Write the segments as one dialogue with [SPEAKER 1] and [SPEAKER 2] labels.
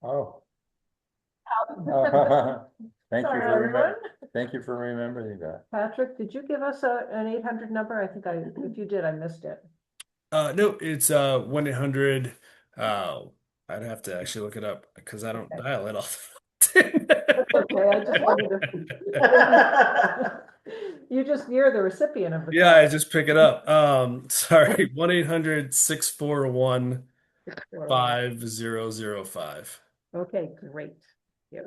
[SPEAKER 1] Oh. Thank you
[SPEAKER 2] Sorry,
[SPEAKER 1] for
[SPEAKER 2] everyone.
[SPEAKER 1] thank you for remembering that.
[SPEAKER 2] Patrick, did you give us an 800 number? I think if you did, I missed it.
[SPEAKER 3] No, it's 1-800. I'd have to actually look it up because I don't
[SPEAKER 2] Okay.
[SPEAKER 3] dial it all.
[SPEAKER 2] That's okay, I just wanted to. You're the recipient of the
[SPEAKER 3] Yeah, I
[SPEAKER 2] call.
[SPEAKER 3] just pick it up. Sorry, 1-800-641-5005.
[SPEAKER 2] Okay, great. Yeah.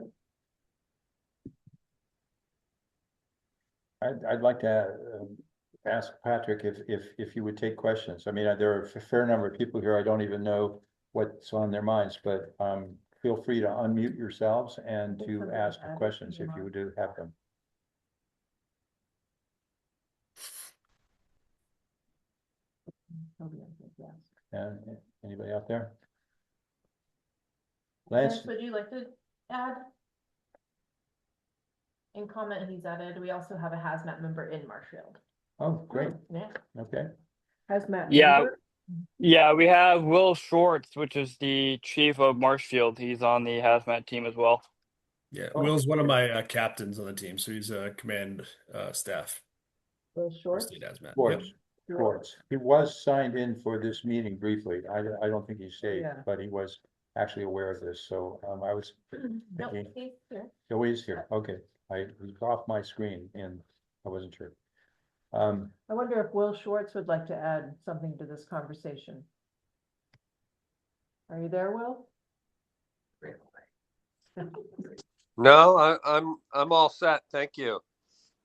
[SPEAKER 1] I'd like to ask Patrick if you would take questions. I mean, there are a fair number of people here. I don't even know what's on their minds, but feel free to unmute yourselves and to ask questions if you do have them. And anybody out there? Lance,
[SPEAKER 4] would you like to add? In comment he's added, we also have a hazmat member in Marshfield.
[SPEAKER 1] oh, great.
[SPEAKER 4] Yeah.
[SPEAKER 1] Okay.
[SPEAKER 2] Hazmat
[SPEAKER 5] Yeah.
[SPEAKER 2] member?
[SPEAKER 5] Yeah, we have Will Schwartz, which is the chief of Marshfield. He's on the hazmat team as well.
[SPEAKER 3] Yeah,
[SPEAKER 1] Oh,
[SPEAKER 3] Will's one of my captains on the team, so he's command staff.
[SPEAKER 2] Will Short?
[SPEAKER 3] State hazmat.
[SPEAKER 1] Schwartz.
[SPEAKER 3] Yep.
[SPEAKER 1] Schwartz. He was signed in for this meeting briefly. I don't think he stayed,
[SPEAKER 2] Yeah.
[SPEAKER 1] but he was actually aware of this. So I was
[SPEAKER 4] No,
[SPEAKER 1] thinking,
[SPEAKER 4] he's here.
[SPEAKER 1] oh, he's here. Okay. He was off my screen and I wasn't sure.
[SPEAKER 2] I wonder if Will Schwartz would like to add something to this conversation. Are you there, Will?
[SPEAKER 6] No, I'm all set. Thank you.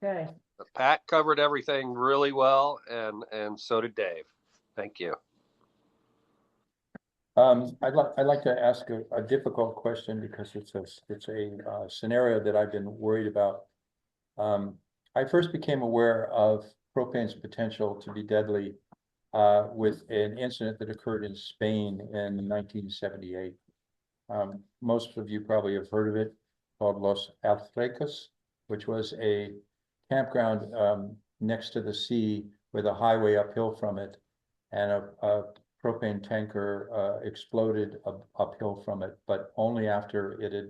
[SPEAKER 2] Okay,
[SPEAKER 6] Pat covered everything really well, and so did Dave. Thank you.
[SPEAKER 1] I'd like to ask a difficult question because it's a scenario that I've been worried about. I first became aware of propane's potential to be deadly with an incident that occurred in Spain in 1978. Most of you probably have heard of it, called Los Alfrecos, which was a campground next to the sea with a highway uphill from it, and a propane tanker exploded uphill from it, but only after it had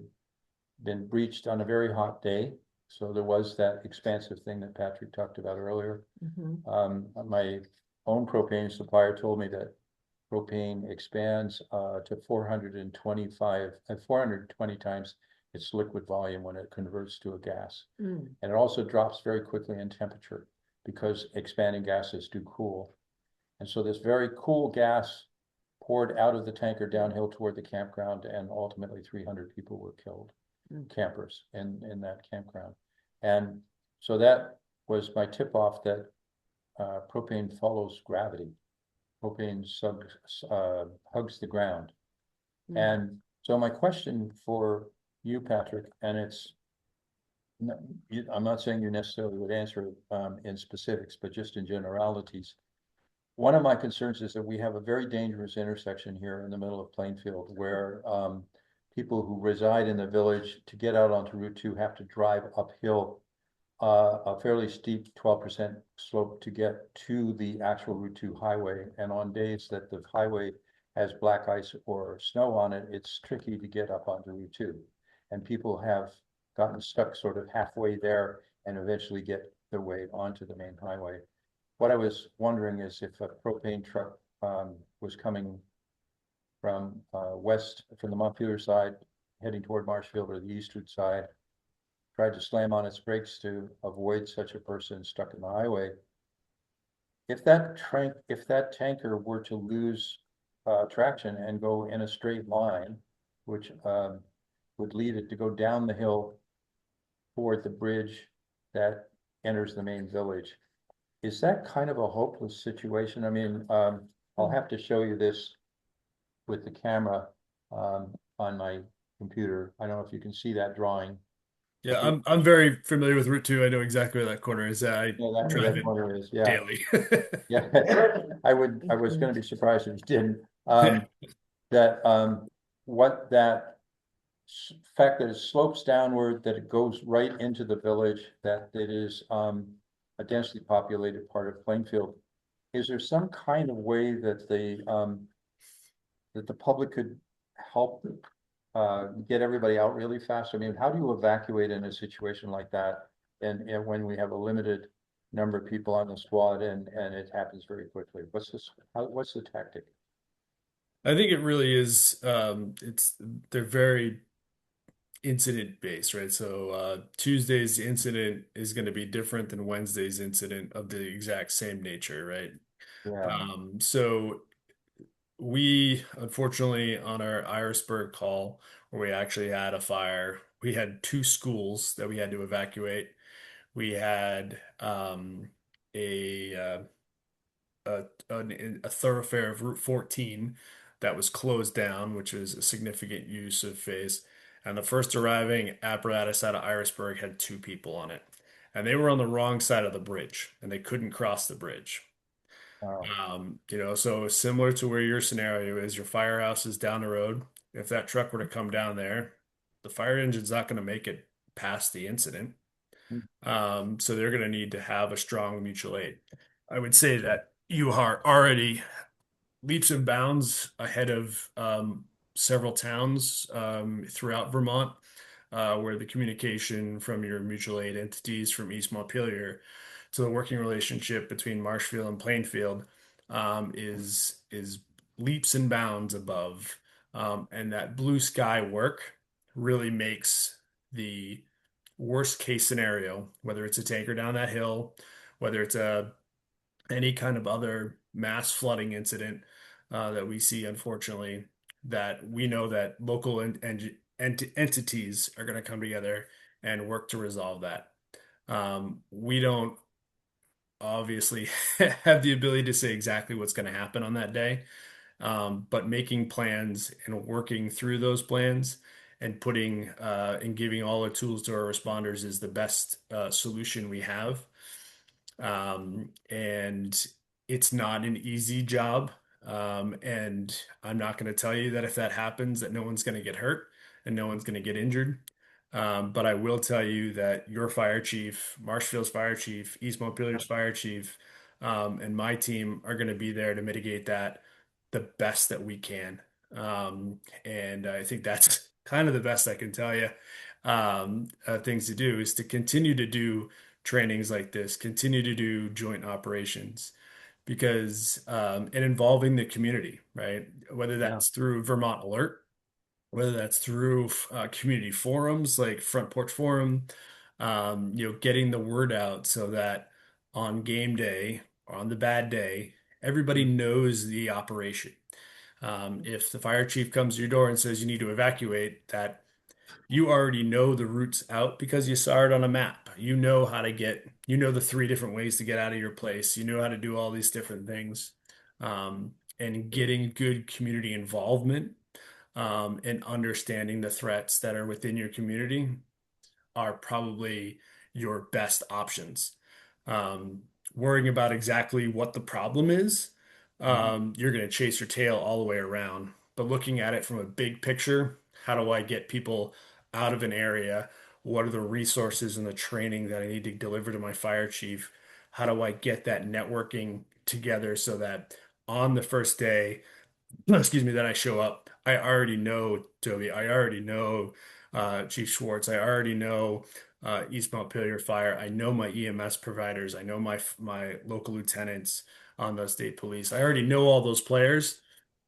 [SPEAKER 1] been breached on a very hot day. So there was that expansive thing that Patrick talked about earlier. My own propane supplier told me that propane expands to 420 times its liquid volume when it converts to a gas. And it also drops very quickly in temperature because expanding gases do cool. And so this very cool gas poured out of the tanker downhill toward the campground, and ultimately 300 people were killed, campers in that campground. And so that was my tip off that propane follows gravity. Propane hugs the ground. And so my question for you, Patrick, and I'm not saying you necessarily would answer it in specifics, but just in generalities. One of my concerns is that we have a very dangerous intersection here in the middle of Plainfield where people who reside in the village to get out onto Route 2 have to drive uphill a fairly steep 12% slope to get to the actual Route 2 highway. And on days that the highway has black ice or snow on it, it's tricky to get up onto Route 2. And people have gotten stuck sort of halfway there and eventually get their way onto the main highway. What I was wondering is if a propane truck was coming from west, from the Montpelier side, heading toward Marshfield, or the eastward side, tried to slam on its brakes to avoid such a person stuck in the highway. If that tanker were to lose traction and go in a straight line, which would lead it to go down the hill toward the bridge that enters the main village, is that kind of a hopeless situation? I mean, I'll have to show you this with the camera on my computer. I don't know if you can see that drawing.
[SPEAKER 3] Yeah, I'm very familiar with Route 2. I know exactly where that corner is. I drive it
[SPEAKER 1] corner is, yeah.
[SPEAKER 3] daily.
[SPEAKER 1] Yeah, I was going to be surprised if you didn't. What that fact that it slopes downward, that it goes right into the village, that it is a densely populated part of Plainfield. Is there some kind of way that the public could help get everybody out really fast? I mean, how do you evacuate in a situation like that? And when we have a limited number of people on the squad and it happens very quickly, what's the tactic?
[SPEAKER 3] I think it really is. They're very incident based, right? So Tuesday's incident is going to be different than Wednesday's incident of the exact same nature, right?
[SPEAKER 1] Yeah,
[SPEAKER 3] So we unfortunately on our Irisburg call where we actually had a fire, we had two schools that we had to evacuate. We had a a thoroughfare of Route 14 that was closed down, which was a significant use of phase. And the first arriving apparatus out of Irisburg had two people on it. And they were on the wrong side of the bridge and they couldn't cross the bridge.
[SPEAKER 1] uh,
[SPEAKER 3] So similar to where your scenario is, your firehouse is down the road. If that truck were to come down there, the fire engine's not going to make it past the incident. So they're going to need to have a strong mutual aid. I would say that you are already leaps and bounds ahead of several towns throughout Vermont, where the communication from your mutual aid entities from East Montpelier to the working relationship between Marshfield and Plainfield is leaps and bounds above, and that blue sky work really makes the worst case scenario, whether it's a tanker down that hill, whether it's a any kind of other mass flooding incident that we see, unfortunately, that we know that local entities are going to come together and work to resolve that. We don't obviously have the ability to say exactly what's going to happen on that day, but making plans and working through those plans and putting and giving all the tools to our responders is the best solution we have. And it's not an easy job. And I'm not going to tell you that if that happens, that no one's going to get hurt and no one's going to get injured. But I will tell you that your fire chief, Marshfield's fire chief, East Montpelier's fire chief, and my team are going to be there to mitigate that the best that we can. And I think that's kind of the best I can tell you. Things to do is to continue to do trainings like this, continue to do joint operations because and involving the community, right? Whether
[SPEAKER 1] yeah,
[SPEAKER 3] that's through Vermont Alert, whether that's through community forums like Front Porch Forum, getting the word out so that on game day or on the bad day, everybody knows the operation. If the fire chief comes to your door and says you need to evacuate, that you already know the routes out because you saw it on a map. You know how to get, you know the three different ways to get out of your place. You know how to do all these different things. And getting good community involvement and understanding the threats that are within your community are probably your best options. Um, Worrying about exactly what the problem is, you're going to chase your tail all the way around. But looking at it from a big picture, how do I get people out of an area? What are the resources and the training that I need to deliver to my fire chief? How do I get that networking together so that on the first day, excuse me, that I show up, I already know Toby, I already know Chief Schwartz, I already know East Montpelier Fire, I know my EMS providers, I know my local lieutenants on the state police. I already know all those players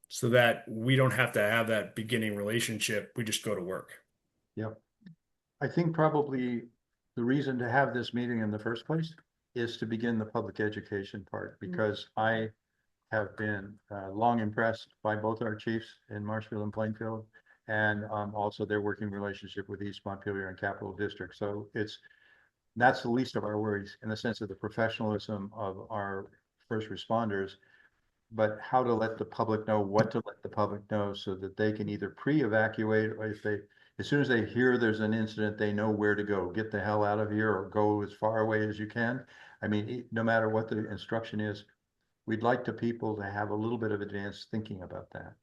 [SPEAKER 3] so that we don't have to have that beginning relationship. We just go to work.
[SPEAKER 1] yep. I think probably the reason to have this meeting in the first place is to begin the public education part, because I have been long impressed by both our chiefs in Marshfield and Plainfield, and also their working relationship with East Montpelier and Capital District. So that's the least of our worries in the sense of the professionalism of our first responders, but how to let the public know what to let the public know so that they can either pre-evacuate, or if they, as soon as they hear there's an incident, they know where to go, get the hell out of here or go as far away as you can. I mean, no matter what the instruction is, we'd like the people to have a little bit of advanced thinking about that.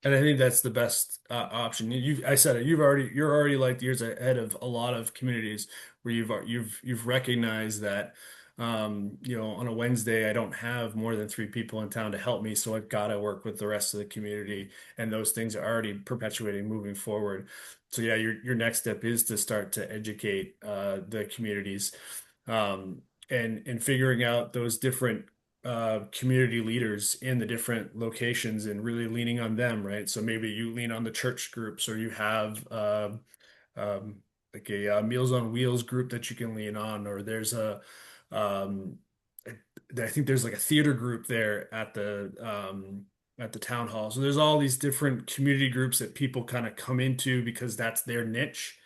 [SPEAKER 3] And I think that's the best option. I said it. You're already like years ahead of a lot of communities where you've recognized that On a Wednesday, I don't have more than 3 people in town to help me, so I've got to work with the rest of the community, and those things are already perpetuating moving forward. So yeah, your next step is to start to educate the communities, um, and figuring out those different community leaders in the different locations and really leaning on them, right? So maybe you lean on the church groups, or you have um, like a Meals on Wheels group that you can lean on, or there's um, I think there's like a theater group there at the town hall. So there's all these different community groups that people kind of come into because that's their niche.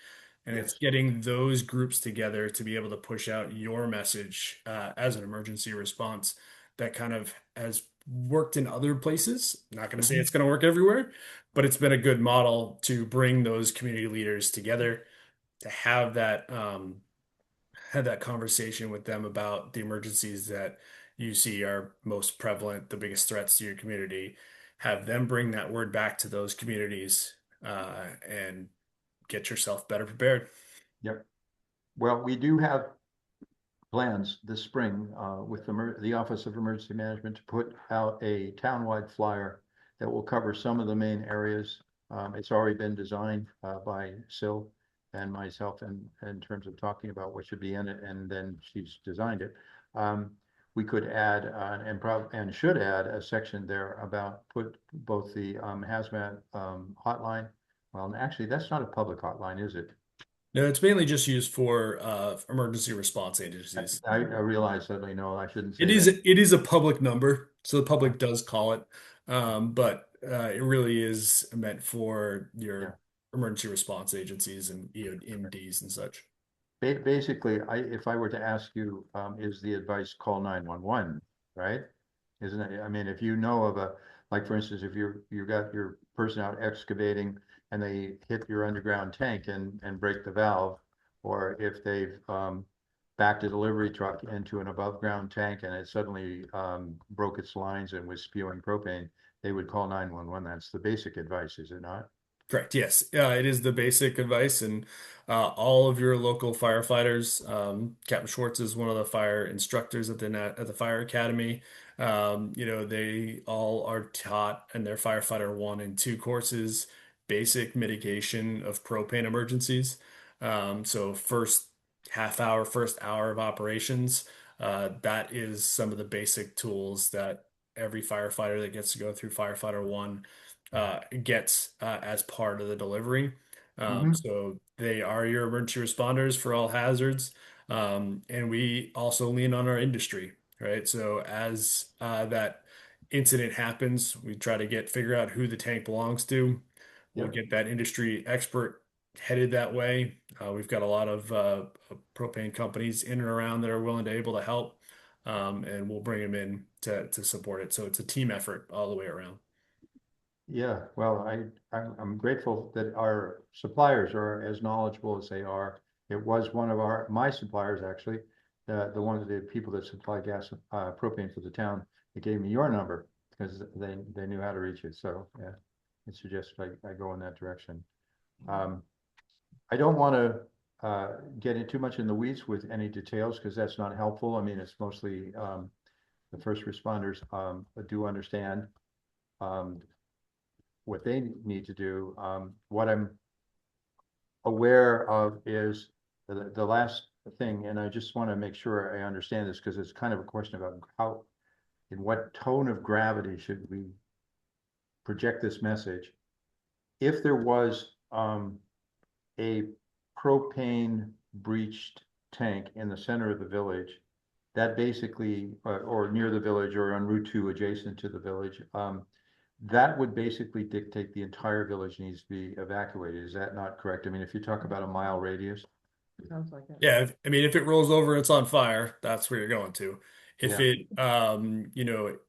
[SPEAKER 3] And it's
[SPEAKER 1] Yes.
[SPEAKER 3] getting those groups together to be able to push out your message as an emergency response that kind of has worked in other places. Not going to say
[SPEAKER 1] Mhm.
[SPEAKER 3] it's going to work everywhere, but it's been a good model to bring those community leaders together to have that conversation with them about the emergencies that you see are most prevalent, the biggest threats to your community. Have them bring that word back to those communities and get yourself better prepared.
[SPEAKER 1] Yep. Well, we do have plans this spring with the Office of Emergency Management to put out a townwide flyer that will cover some of the main areas. It's already been designed by Sil and myself in terms of talking about what should be in it, and then she's designed it. We could add and should add a section there about put both the hazmat hotline. Well, actually, that's not a public hotline, is it?
[SPEAKER 3] No, it's mainly just used for emergency response agencies.
[SPEAKER 1] I realize suddenly, no, I shouldn't
[SPEAKER 3] It
[SPEAKER 1] say
[SPEAKER 3] is
[SPEAKER 1] that.
[SPEAKER 3] it is a public number, so the public does call it, but it really is meant for
[SPEAKER 1] Yeah.
[SPEAKER 3] your emergency response agencies and EMDs and such.
[SPEAKER 1] Basically, if I were to ask you, is the advice call 911, right? Isn't it? I mean, if you know of like for instance, if you got your person out excavating and they hit your underground tank and break the valve, or if they've backed a delivery truck into an above ground tank and it suddenly broke its lines and was spewing propane, they would call 911. That's the basic advice, is it not?
[SPEAKER 3] Correct. Yes. It is the basic advice, and all of your local firefighters. Captain Schwartz is one of the fire instructors at the fire academy. They all are taught in their firefighter 1 and 2 courses, basic mitigation of propane emergencies. So first half hour, first hour of operations, that is some of the basic tools that every firefighter that gets to go through firefighter 1 gets as part of the delivery.
[SPEAKER 1] Mm-hmm.
[SPEAKER 3] So they are your emergency responders for all hazards. And we also lean on our industry, right? So as that incident happens, we try to figure out who the tank belongs to. We'll
[SPEAKER 1] Yep.
[SPEAKER 3] get that industry expert headed that way. We've got a lot of propane companies in and around that are willing to able to help. And we'll bring them in to support it. So it's a team effort all the way around.
[SPEAKER 1] Yeah, well, I'm grateful that our suppliers are as knowledgeable as they are. It was one of my suppliers actually, the one of the people that supply gas, propane for the town, that gave me your number because they knew how to reach you. So yeah, it suggests I go in that direction. Um, I don't want to get in too much in the weeds with any details because that's not helpful. I mean, it's mostly the first responders do understand. Um, what they need to do. What I'm aware of is the last thing, and I just want to make sure I understand this because it's kind of a question about in what tone of gravity should we project this message. If there was a propane breached tank in the center of the village, that basically, or near the village or on Route 2 adjacent to the village, that would basically dictate the entire village needs to be evacuated. Is that not correct? I mean, if you talk about a mile radius.
[SPEAKER 2] Sounds like it.
[SPEAKER 3] Yeah, I mean, if it rolls over and it's on fire, that's where you're going to. If
[SPEAKER 1] Yeah.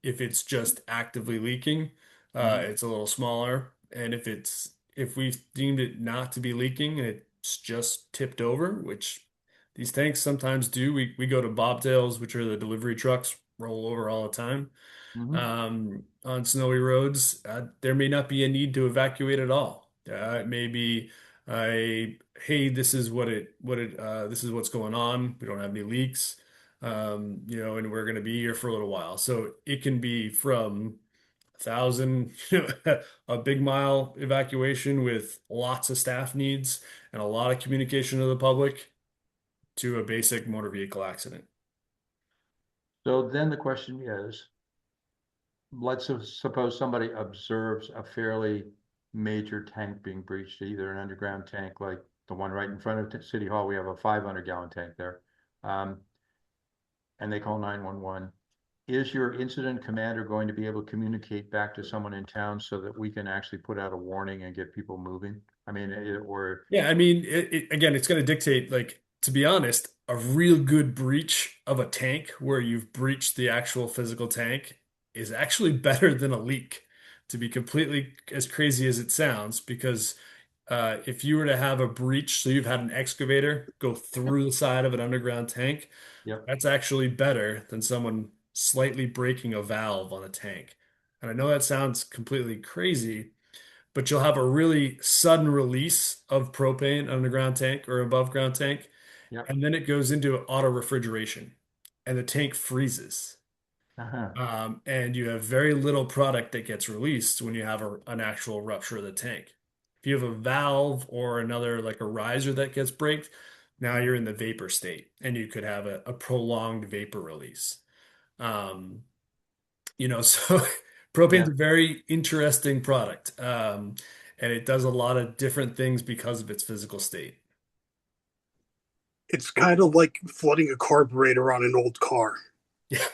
[SPEAKER 3] if it's just actively leaking,
[SPEAKER 1] Mhm.
[SPEAKER 3] it's a little smaller. And if we've deemed it not to be leaking and it's just tipped over, which these tanks sometimes do, we go to bobtails, which are the delivery trucks, roll over all the time
[SPEAKER 1] Mhm.
[SPEAKER 3] on snowy roads, there may not be a need to evacuate at all. It may be hey, this is this is what's going on. We don't have any leaks. you know, and we're going to be here for a little while. So it can be from 1,000, a big mile evacuation with lots of staff needs and a lot of communication to the public to a basic motor vehicle accident.
[SPEAKER 1] So then the question is, suppose somebody observes a fairly major tank being breached, either an underground tank like the one right in front of City Hall. We have a 500-gallon tank there. And they call 911. Is your incident commander going to be able to communicate back to someone in town so that we can actually put out a warning and get people moving? I mean, or
[SPEAKER 3] Yeah, I mean, again, it's going to dictate, like, to be honest, a real good breach of a tank where you've breached the actual physical tank is actually better than a leak, to be completely as crazy as it sounds, because if you were to have a breach, so you've had an excavator go through the side of an underground tank,
[SPEAKER 1] yep,
[SPEAKER 3] that's actually better than someone slightly breaking a valve on a tank. And I know that sounds completely crazy, but you'll have a really sudden release of propane underground tank or above ground tank,
[SPEAKER 1] yep.
[SPEAKER 3] and then it goes into auto refrigeration and the tank freezes.
[SPEAKER 1] Uh-huh.
[SPEAKER 3] And you have very little product that gets released when you have an actual rupture of the tank. If you have a valve or another, like a riser that gets braked, now you're in the vapor state and you could have a prolonged vapor release. Um, you know, so propane's
[SPEAKER 1] Yeah.
[SPEAKER 3] a very interesting product. And it does a lot of different things because of its physical state.
[SPEAKER 7] It's kind of like flooding a carburetor on an old car.
[SPEAKER 3] Yeah.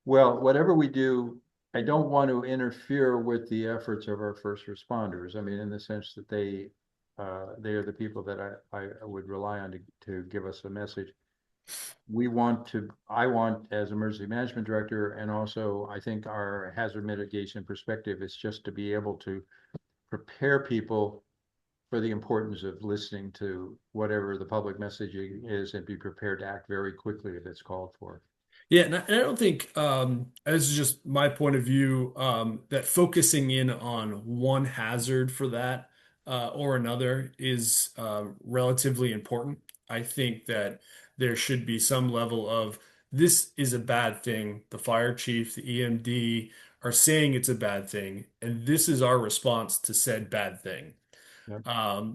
[SPEAKER 1] Well, whatever we do, I don't want to interfere with the efforts of our first responders. I mean, in the sense that they are the people that I would rely on to give us a message. I want, as emergency management director, and also I think our hazard mitigation perspective is just to be able to prepare people for the importance of listening to whatever the public messaging is and be prepared to act very quickly if it's called for.
[SPEAKER 3] Yeah, and I don't think this is just my point of view, that focusing in on one hazard for that or another is relatively important. I think that there should be some level of this is a bad thing. The fire chief, the EMD are saying it's a bad thing, and this is our response to said bad thing.
[SPEAKER 1] Yep.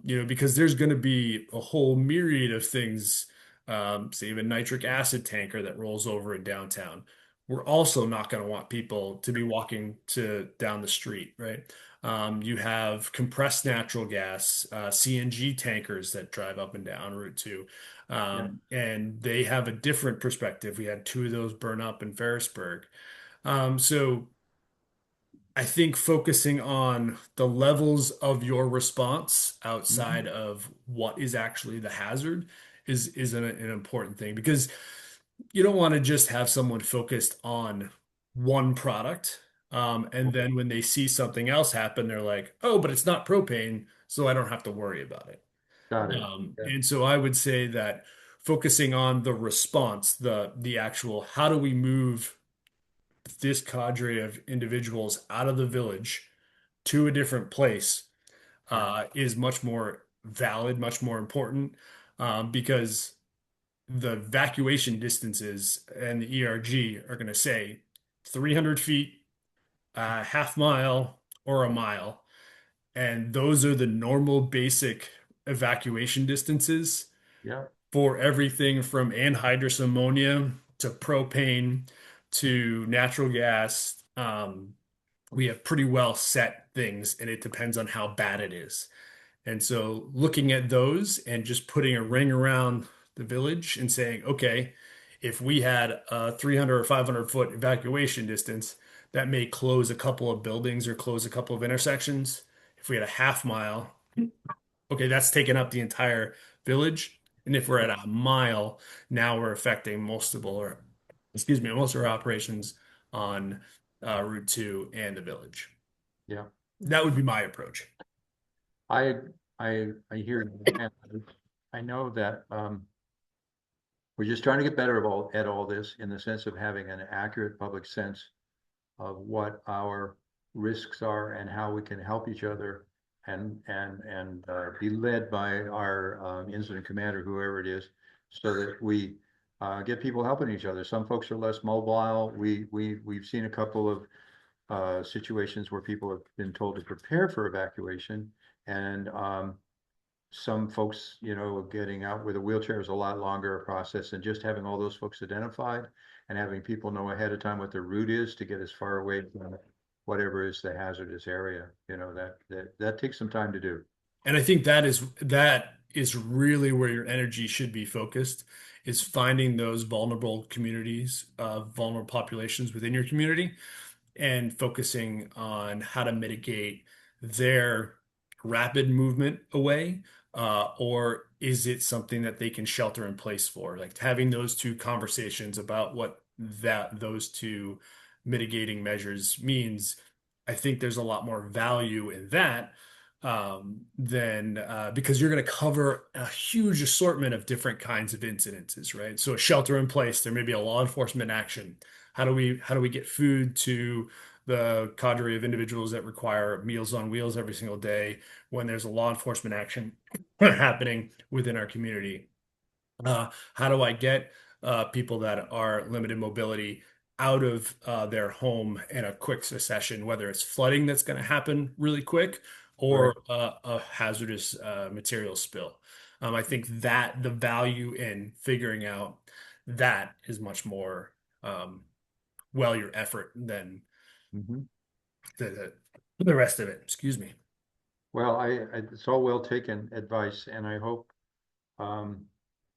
[SPEAKER 3] You know, because there's going to be a whole myriad of things, say even nitric acid tanker that rolls over in downtown. We're also not going to want people to be walking down the street, right? You have compressed natural gas, CNG tankers that drive up and down Route 2.
[SPEAKER 1] Yeah.
[SPEAKER 3] And they have a different perspective. We had two of those burn up in Ferrisburg. So I think focusing on the levels of your response outside of what is actually the hazard is an important thing, because you don't want to just have someone focused on one product. And then when they see something else happen, they're like, oh, but it's not propane, so I don't have to worry about it.
[SPEAKER 1] Got it. Yeah.
[SPEAKER 3] And so I would say that focusing on the response, the actual how do we move this cadre of individuals out of the village to a different place
[SPEAKER 1] Yeah.
[SPEAKER 3] is much more valid, much more important, because the evacuation distances and the ERG are going to say 300 feet, half mile, or a mile. And those are the normal basic evacuation distances
[SPEAKER 1] Yeah.
[SPEAKER 3] for everything from anhydrous ammonia to propane to natural gas. We have pretty well set things, and it depends on how bad it is. And so looking at those and just putting a ring around the village and saying, okay, if we had a 300 or 500-foot evacuation distance, that may close a couple of buildings or close a couple of intersections. If we had a half mile, okay, that's taken up the entire village. And if we're at a mile, now we're affecting most of our operations on Route 2 and the village.
[SPEAKER 1] Yeah.
[SPEAKER 3] That would be my approach.
[SPEAKER 1] I I hear you. And I know that we're just trying to get better at all this in the sense of having an accurate public sense of what our risks are and how we can help each other and be led by our incident commander, whoever it is, so that we get people helping each other. Some folks are less mobile. We've seen a couple of situations where people have been told to prepare for evacuation, and some folks, you know, getting out with a wheelchair is a lot longer a process, and just having all those folks identified and having people know ahead of time what their route is to get as far away from whatever is the hazardous area, you know, that takes some time to do.
[SPEAKER 3] And I think that is really where your energy should be focused, is finding those vulnerable communities, vulnerable populations within your community, and focusing on how to mitigate their rapid movement away, or is it something that they can shelter in place for? Like having those two conversations about what those two mitigating measures means. I think there's a lot more value in that than because you're going to cover a huge assortment of different kinds of incidences, right? So a shelter in place, there may be a law enforcement action. How do we get food to the cadre of individuals that require Meals on Wheels every single day when there's a law enforcement action happening within our community? How do I get people that are limited mobility out of their home in a quick succession, whether it's flooding that's going to happen really quick or a hazardous material spill? I think that the value in figuring out that is much more well your effort than
[SPEAKER 1] Mhm.
[SPEAKER 3] the rest of it. Excuse me.
[SPEAKER 1] Well, it's all well taken advice, and I hope um,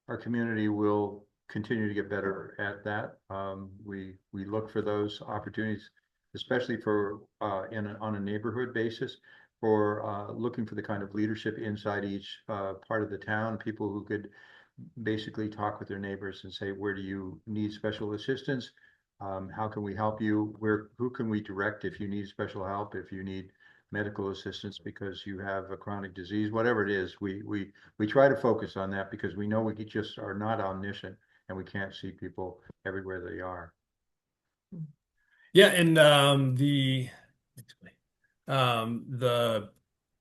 [SPEAKER 1] our community will continue to get better at that. We look for those opportunities, especially for on a neighborhood basis, for looking for the kind of leadership inside each part of the town, people who could basically talk with their neighbors and say, where do you need special assistance? How can we help you? Who can we direct if you need special help, if you need medical assistance because you have a chronic disease, whatever it is, we try to focus on that because we know we just are not omniscient and we can't see people everywhere they are.
[SPEAKER 3] Yeah, and the I don't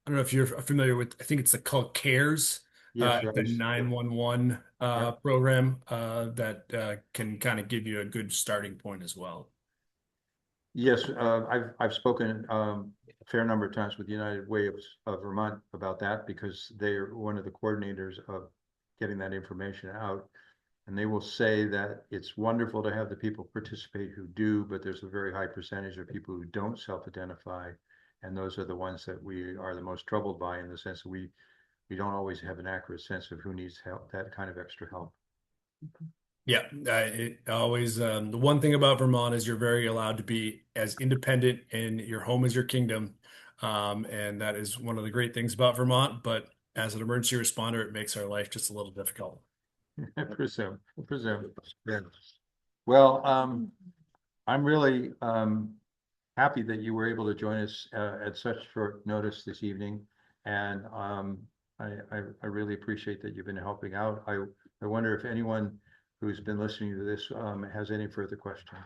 [SPEAKER 3] know if you're familiar with, I think it's called CARES,
[SPEAKER 1] Yes,
[SPEAKER 3] the 911
[SPEAKER 1] yeah.
[SPEAKER 3] program that can kind of give you a good starting point as well.
[SPEAKER 1] Yes, I've spoken a fair number of times with United Way of Vermont about that because they're one of the coordinators of getting that information out. And they will say that it's wonderful to have the people participate who do, but there's a very high percentage of people who don't self-identify. And those are the ones that we are the most troubled by in the sense that we don't always have an accurate sense of who needs help, that kind of extra help.
[SPEAKER 3] Yeah, it always the one thing about Vermont is you're very allowed to be as independent and your home is your kingdom. And that is one of the great things about Vermont, but as an emergency responder, it makes our life just a little difficult.
[SPEAKER 1] I presume. Yeah. Well, I'm really happy that you were able to join us at such short notice this evening. And I really appreciate that you've been helping out. I wonder if anyone who's been listening to this has any further questions.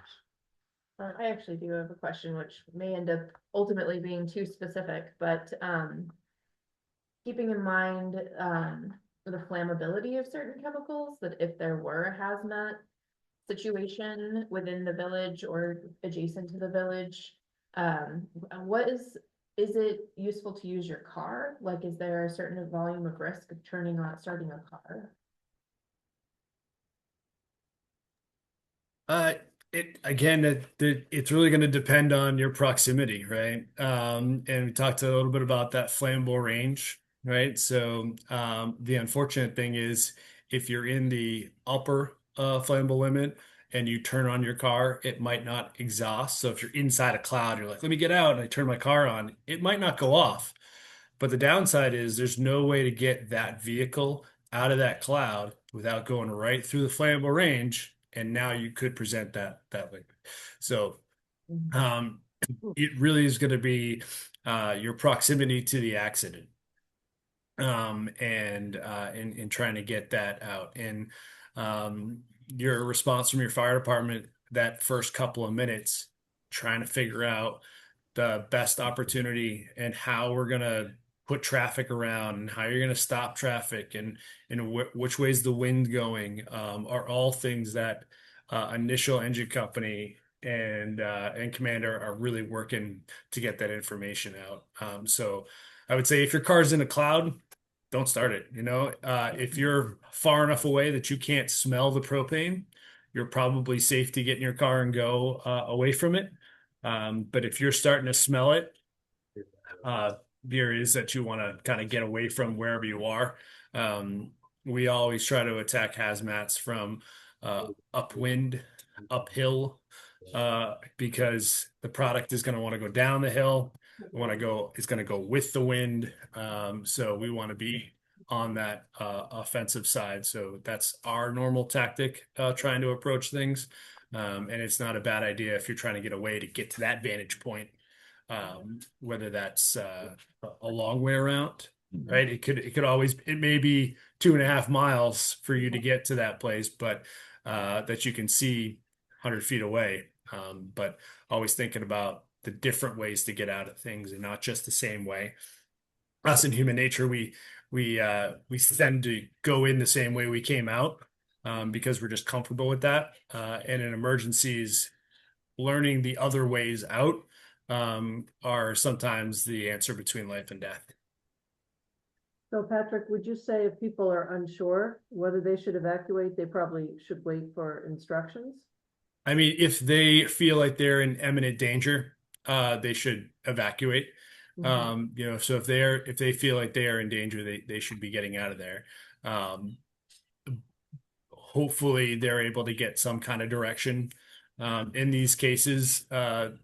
[SPEAKER 4] I actually do have a question, which may end up ultimately being too specific, but keeping in mind the flammability of certain chemicals, that if there were a hazmat situation within the village or adjacent to the village, what is it useful to use your car? Like, is there a certain volume of risk of starting a car?
[SPEAKER 3] It again, it's really going to depend on your proximity, right? And we talked a little bit about that flammable range, right? So the unfortunate thing is if you're in the upper flammable limit and you turn on your car, it might not exhaust. So if you're inside a cloud, you're like, let me get out, and I turn my car on, it might not go off. But the downside is there's no way to get that vehicle out of that cloud without going right through the flammable range, and now you could present that liquid. So it really is going to be your proximity to the accident, and in trying to get that out, and your response from your fire department that first couple of minutes, trying to figure out the best opportunity and how we're going to put traffic around and how you're going to stop traffic and which way's the wind going, are all things that initial engine company and commander are really working to get that information out. So I would say if your car's in a cloud, don't start it. If you're far enough away that you can't smell the propane, you're probably safe to get in your car and go away from it. But if you're starting to smell it, the areas that you want to kind of get away from wherever you are. We always try to attack hazmats from upwind, uphill, because the product is going to want to go down the hill. It's going to go with the wind. So we want to be on that offensive side. So that's our normal tactic, trying to approach things. And it's not a bad idea if you're trying to get away to get to that vantage point, whether that's a long way around, right? It may be 2.5 miles for you to get to that place, but that you can see 100 feet away. But always thinking about the different ways to get out of things and not just the same way. Us in human nature, we tend to go in the same way we came out, because we're just comfortable with that. And in emergencies, learning the other ways out are sometimes the answer between life and death.
[SPEAKER 2] So Patrick, would you say if people are unsure whether they should evacuate, they probably should wait for instructions?
[SPEAKER 3] I mean, if they feel like they're in imminent danger, they should evacuate. So if they feel like they are in danger, they should be getting out of there. Hopefully they're able to get some kind of direction. In these cases, the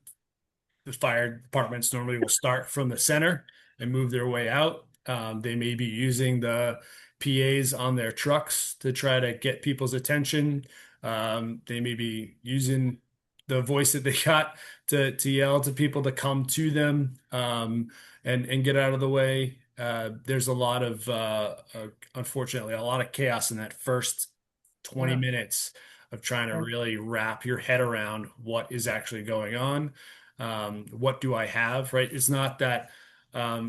[SPEAKER 3] fire departments normally will start from the center and move their way out. They may be using the PAs on their trucks to try to get people's attention. They may be using the voice that they got to yell to people to come to them, and get out of the way. There's a lot of unfortunately a lot of chaos in that first 20 minutes of trying to really wrap your head around what is actually going on. What do I have, right? It's not that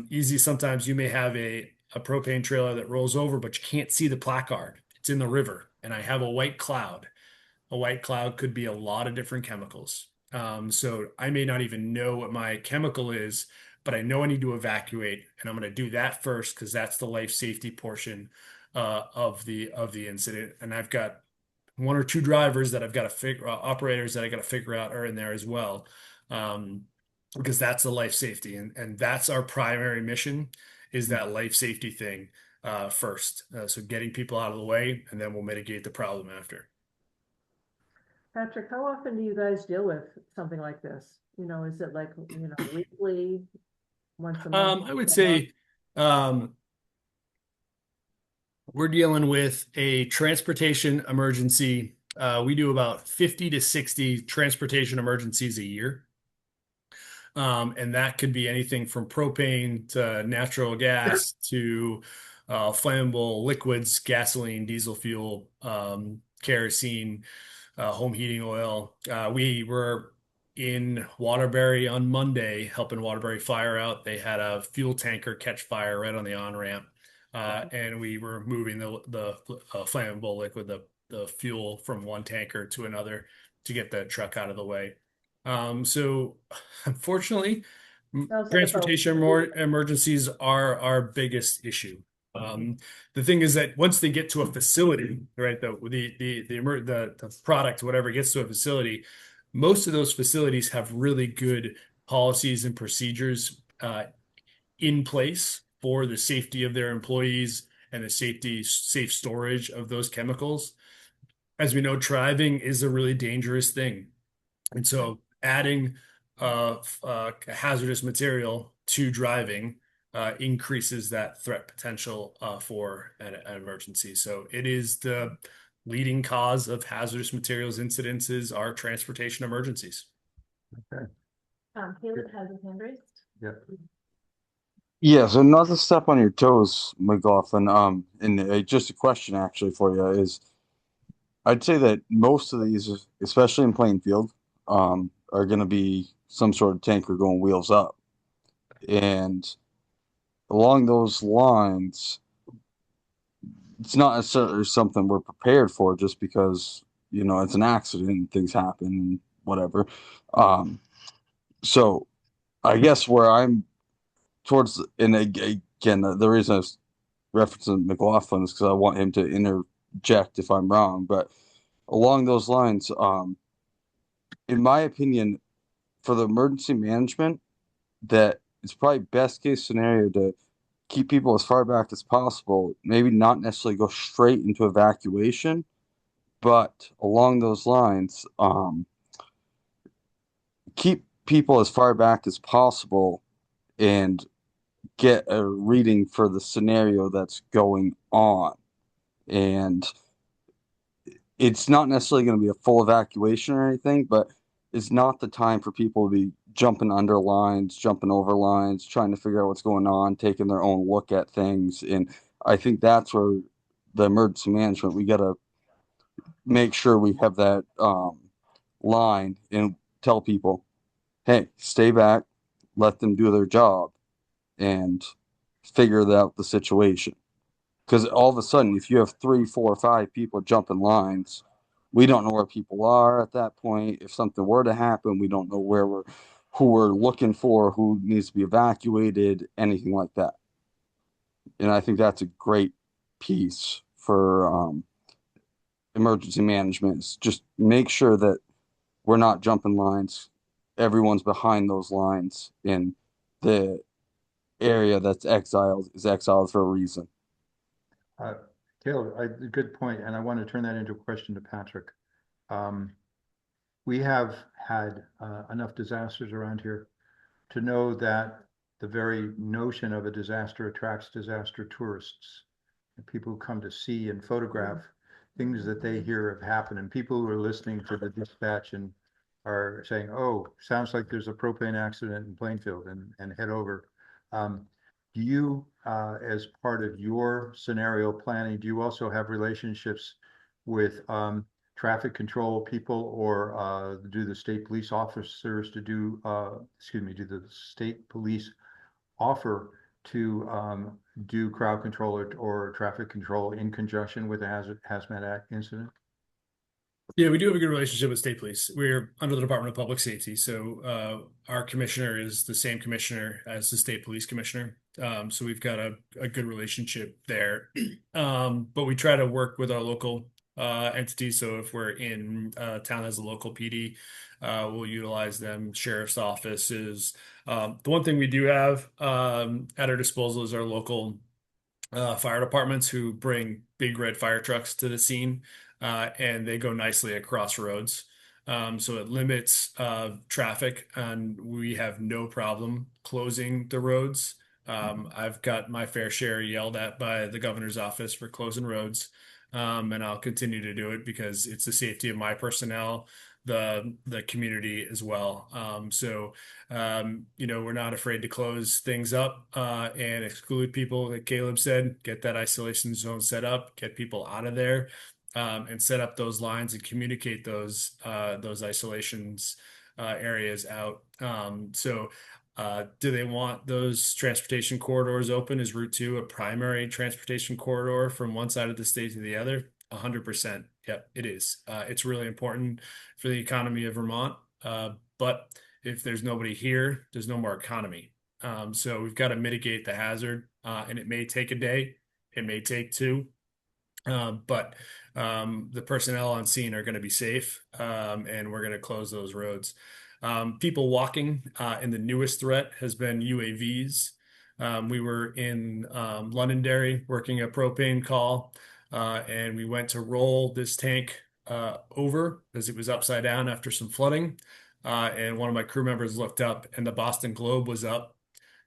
[SPEAKER 3] easy. Sometimes you may have a propane trailer that rolls over, but you can't see the placard. It's in the river, and I have a white cloud. A white cloud could be a lot of different chemicals. So I may not even know what my chemical is, but I know I need to evacuate, and I'm going to do that first because that's the life safety portion of the incident. And I've got one or two drivers that I've got to figure, operators that I got to figure out are in there as well, because that's the life safety, and that's our primary mission, is that life safety thing first. So getting people out of the way, and then we'll mitigate the problem after.
[SPEAKER 2] Patrick, how often do you guys deal with something like this? Is it like, weekly, once a month?
[SPEAKER 3] I would say we're dealing with a transportation emergency. We do about 50 to 60 transportation emergencies a year. And that could be anything from propane to natural gas to flammable liquids, gasoline, diesel fuel, kerosene, home heating oil. We were in Waterbury on Monday helping Waterbury Fire out. They had a fuel tanker catch fire right on the on-ramp. And we were moving the flammable liquid, the fuel from one tanker to another to get the truck out of the way. So unfortunately, transportation emergencies are our biggest issue. The thing is that once they get to a facility, right, the product, whatever gets to a facility, most of those facilities have really good policies and procedures in place for the safety of their employees and the safe storage of those chemicals. As we know, driving is a really dangerous thing. And so adding hazardous material to driving increases that threat potential for an emergency. So it is the leading cause of hazardous materials incidences are transportation emergencies.
[SPEAKER 1] Okay.
[SPEAKER 4] Caleb has his hand raised.
[SPEAKER 1] Yep.
[SPEAKER 8] Yeah, so not to step on your toes, McLaughlin, and just a question actually for you is, I'd say that most of these, especially in Plainfield, are going to be some sort of tanker going wheels up. And along those lines, it's not necessarily something we're prepared for just because, it's an accident, things happen, and whatever. So I guess where I'm towards, and again, the reason I was referencing McLaughlin is because I want him to interject if I'm wrong, but along those lines, in my opinion, for the emergency management, that it's probably best case scenario to keep people as far back as possible. Maybe not necessarily go straight into evacuation, but along those lines, keep people as far back as possible and get a reading for the scenario that's going on. And it's not necessarily going to be a full evacuation or anything, but it's not the time for people to be jumping under lines, jumping over lines, trying to figure out what's going on, taking their own look at things. And I think that's where the emergency management, we got to make sure we have that line and tell people, hey, stay back, let them do their job, and figure out the situation. Because all of a sudden, if you have 3, 4, 5 people jumping lines, we don't know where people are at that point. If something were to happen, we don't know who we're looking for, who needs to be evacuated, anything like that. And I think that's a great piece for emergency management. Is just make sure that we're not jumping lines. Everyone's behind those lines, and the area that's exiled is exiled for a reason.
[SPEAKER 1] Taylor, good point, and I want to turn that into a question to Patrick. We have had enough disasters around here to know that the very notion of a disaster attracts disaster tourists. And people who come to see and photograph things that they hear have happened, and people who are listening to the dispatch and are saying, oh, sounds like there's a propane accident in Plainfield, and head over. Do you, as part of your scenario planning, do you also have relationships with traffic control people, or do the state police officers do the state police offer to do crowd control or traffic control in conjunction with a hazmat act incident?
[SPEAKER 3] Yeah, we do have a good relationship with state police. We're under the Department of Public Safety, so our commissioner is the same commissioner as the state police commissioner. So we've got a good relationship there. But we try to work with our local entities. So if we're in town as a local PD, we'll utilize them. Sheriff's offices. The one thing we do have at our disposal is our local fire departments who bring big red fire trucks to the scene, and they go nicely across roads. So it limits traffic, and we have no problem closing the roads. I've got my fair share yelled at by the governor's office for closing roads, and I'll continue to do it because it's the safety of my personnel, the community as well. We're not afraid to close things up and exclude people, like Caleb said, get that isolation zone set up, get people out of there, and set up those lines and communicate those isolations areas out. Do they want those transportation corridors open? Is Route 2 a primary transportation corridor from one side of the state to the other? 100%. Yep, it is. It's really important for the economy of Vermont. But if there's nobody here, there's no more economy. So we've got to mitigate the hazard, and it may take a day, it may take 2, but the personnel on scene are going to be safe, and we're going to close those roads. People walking, and the newest threat has been UAVs. We were in Londonderry working a propane call, and we went to roll this tank over as it was upside down after some flooding. And one of my crew members looked up, and the Boston Globe was up,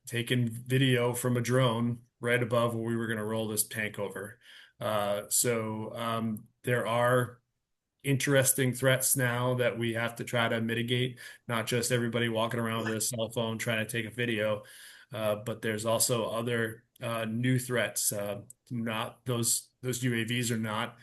[SPEAKER 3] taking video from a drone right above where we were going to roll this tank over. There are interesting threats now that we have to try to mitigate, not just everybody walking around with a cell phone trying to take a video, but there's also other new threats. Not those UAVs are not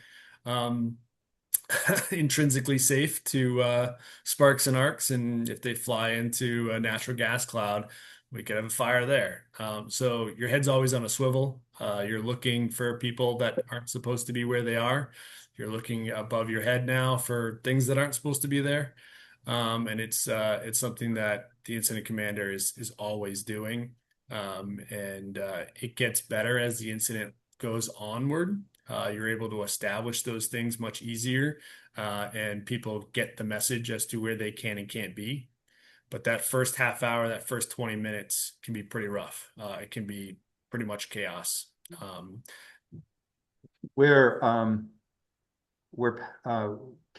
[SPEAKER 3] intrinsically safe to sparks and arcs, and if they fly into a natural gas cloud, we could have a fire there. So your head's always on a swivel. You're looking for people that aren't supposed to be where they are. You're looking above your head now for things that aren't supposed to be there. And it's something that the incident commander is always doing. And it gets better as the incident goes onward. You're able to establish those things much easier, and people get the message as to where they can and can't be. But that first half hour, that first 20 minutes can be pretty rough. It can be pretty much chaos.
[SPEAKER 1] Where,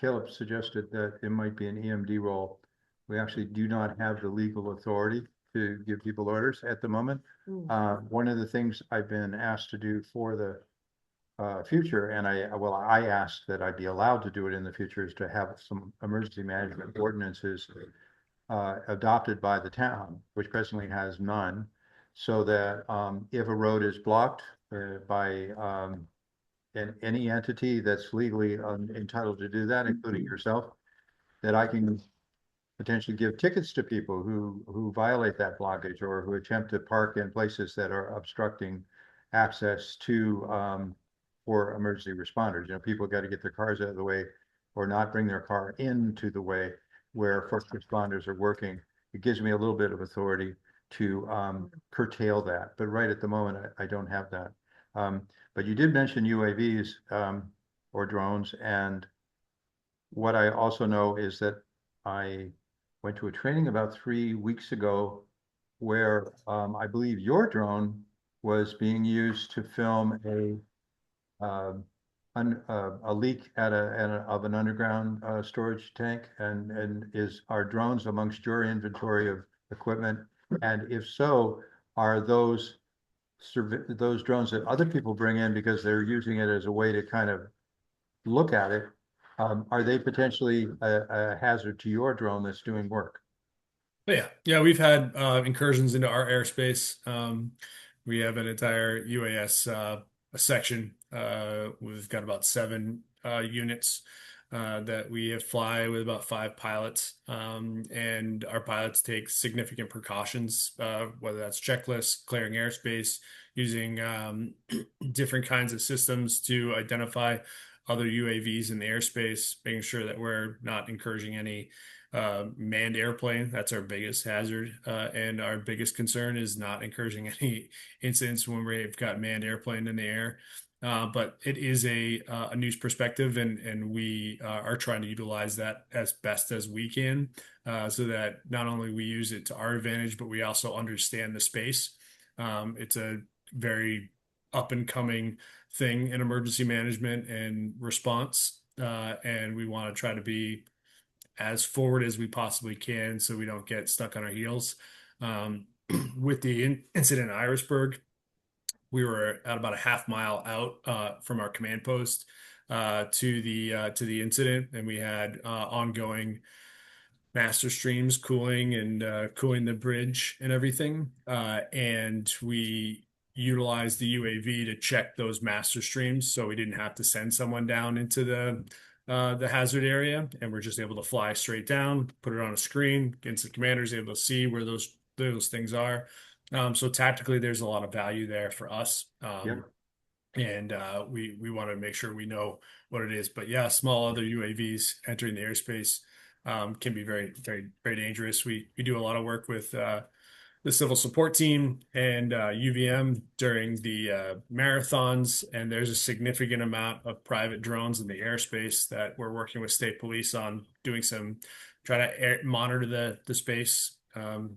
[SPEAKER 1] Caleb suggested that it might be an EMD role, we actually do not have the legal authority to give people orders at the moment. One of the things I've been asked to do for the future, and I asked that I be allowed to do it in the future, is to have some emergency management ordinances adopted by the town, which presently has none, so that if a road is blocked by any entity that's legally entitled to do that, including yourself, that I can potentially give tickets to people who violate that blockage or who attempt to park in places that are obstructing access to for emergency responders. You know, people got to get their cars out of the way or not bring their car into the way where first responders are working. It gives me a little bit of authority to curtail that. But right at the moment, I don't have that. But you did mention UAVs or drones. And what I also know is that I went to a training about 3 weeks ago where I believe your drone was being used to film a leak of an underground storage tank, and are drones amongst your inventory of equipment? And if so, are those drones that other people bring in because they're using it as a way to kind of look at it, are they potentially a hazard to your drone that's doing work?
[SPEAKER 3] But yeah, we've had incursions into our airspace. We have an entire UAS section. We've got about 7 units that we fly with about 5 pilots, and our pilots take significant precautions, whether that's checklists, clearing airspace, using different kinds of systems to identify other UAVs in the airspace, making sure that we're not encouraging any manned airplane. That's our biggest hazard, and our biggest concern is not encouraging any incidents when we've got manned airplane in the air. But it is a news perspective, and we are trying to utilize that as best as we can, so that not only we use it to our advantage, but we also understand the space. It's a very up and coming thing in emergency management and response, and we want to try to be as forward as we possibly can so we don't get stuck on our heels. With the incident in Irisburg, we were at about a half mile out from our command post to the incident, and we had ongoing master streams cooling and cooling the bridge and everything. And we utilized the UAV to check those master streams, so we didn't have to send someone down into the hazard area, and we're just able to fly straight down, put it on a screen, incident commanders able to see where those things are. So tactically, there's a lot of value there for us.
[SPEAKER 1] Yep.
[SPEAKER 3] And we want to make sure we know what it is. But yeah, small other UAVs entering the airspace can be very, very, very dangerous. We do a lot of work with the civil support team and UVM during the marathons, and there's a significant amount of private drones in the airspace that we're working with state police on doing try to monitor the space.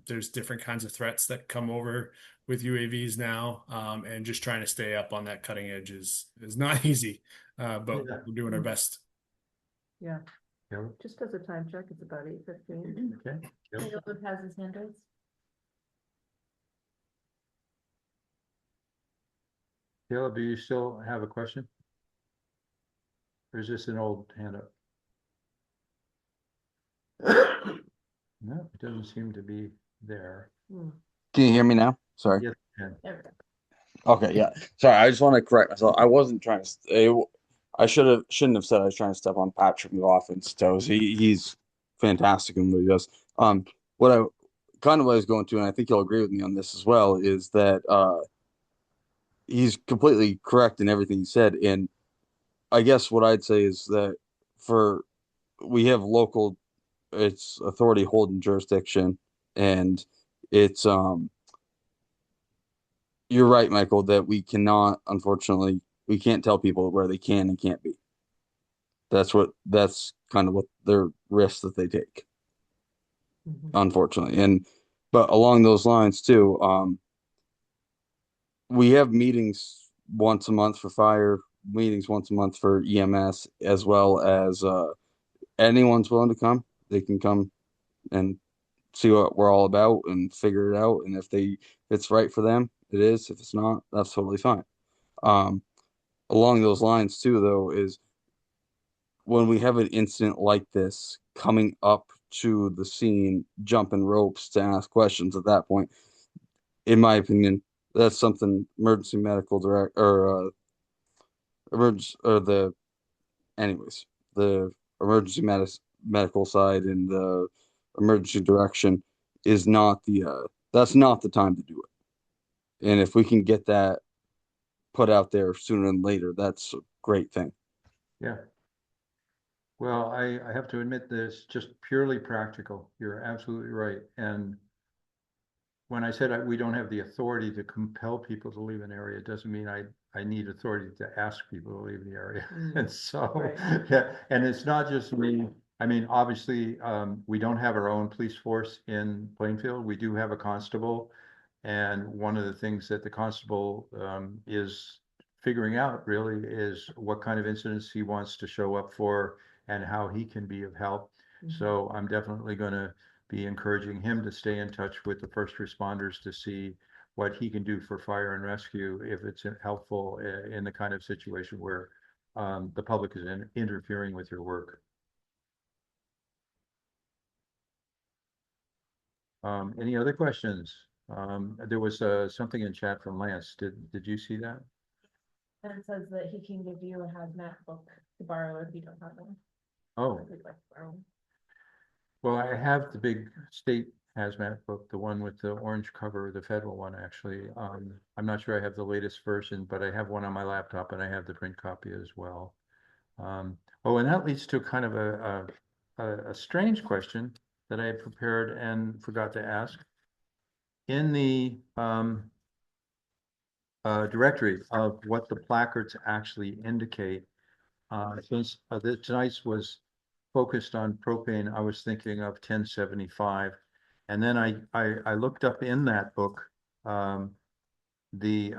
[SPEAKER 3] There's different kinds of threats that come over with UAVs now, and just trying to stay up on that cutting edge is not easy, but
[SPEAKER 1] Yeah.
[SPEAKER 3] we're doing our best.
[SPEAKER 2] Yeah,
[SPEAKER 1] Yeah.
[SPEAKER 2] just as a time check, it's about 8:15.
[SPEAKER 1] Okay. Yep.
[SPEAKER 4] Caleb has his hand raised.
[SPEAKER 1] Caleb, do you still have a question? Or is this an old hand up? No, it doesn't seem to be there.
[SPEAKER 8] Can you hear me now? Sorry.
[SPEAKER 1] Yes, and
[SPEAKER 4] There we go.
[SPEAKER 8] Okay, yeah. Sorry, I just want to correct myself. I wasn't trying to. shouldn't have said I was trying to step on Patrick McLaughlin's toes. He's fantastic in what he does. What I kind of what I was going to, and I think you'll agree with me on this as well, is that he's completely correct in everything he said. And I guess what I'd say is that for we have local, it's authority holding jurisdiction, and it's you're right, Michael, that we cannot, unfortunately, we can't tell people where they can and can't be. That's kind of what their risks that they take,
[SPEAKER 2] Mhm.
[SPEAKER 8] unfortunately. And but along those lines too, we have meetings once a month for fire, meetings once a month for EMS, as well as anyone's willing to come, they can come and see what we're all about and figure it out. And if it's right for them, it is. If it's not, that's totally fine. Um, Along those lines too, though, is when we have an incident like this coming up to the scene, jumping ropes to ask questions at that point, in my opinion, that's something emergency medical direct or emergency or the anyways, the medical side and the emergency direction is not the that's not the time to do it. And if we can get that put out there sooner than later, that's a great thing.
[SPEAKER 1] Yeah. Well, I have to admit this, just purely practical. You're absolutely right. And when I said we don't have the authority to compel people to leave an area, it doesn't mean I need authority to ask people to leave the area. And so,
[SPEAKER 2] Right.
[SPEAKER 1] yeah, and it's not just me. I mean, obviously, we don't have our own police force in Plainfield. We do have a constable. And one of the things that the constable is figuring out really is what kind of incidents he wants to show up for and how he can be of help. So I'm definitely going to be encouraging him to stay in touch with the first responders to see what he can do for fire and rescue if it's helpful in the kind of situation where the public is interfering with your work. Any other questions? There was something in chat from Lance. Did you see that?
[SPEAKER 4] And it says that he can give you a hazmat book to borrow if you don't have one.
[SPEAKER 1] Oh,
[SPEAKER 4] If you'd like to borrow one.
[SPEAKER 1] well, I have the big state hazmat book, the one with the orange cover, the federal one, actually. I'm not sure I have the latest version, but I have one on my laptop and I have the print copy as well. Oh, and that leads to kind of a strange question that I had prepared and forgot to ask. In the directory of what the placards actually indicate, since tonight's was focused on propane, I was thinking of 1075. And then I looked up in that book, the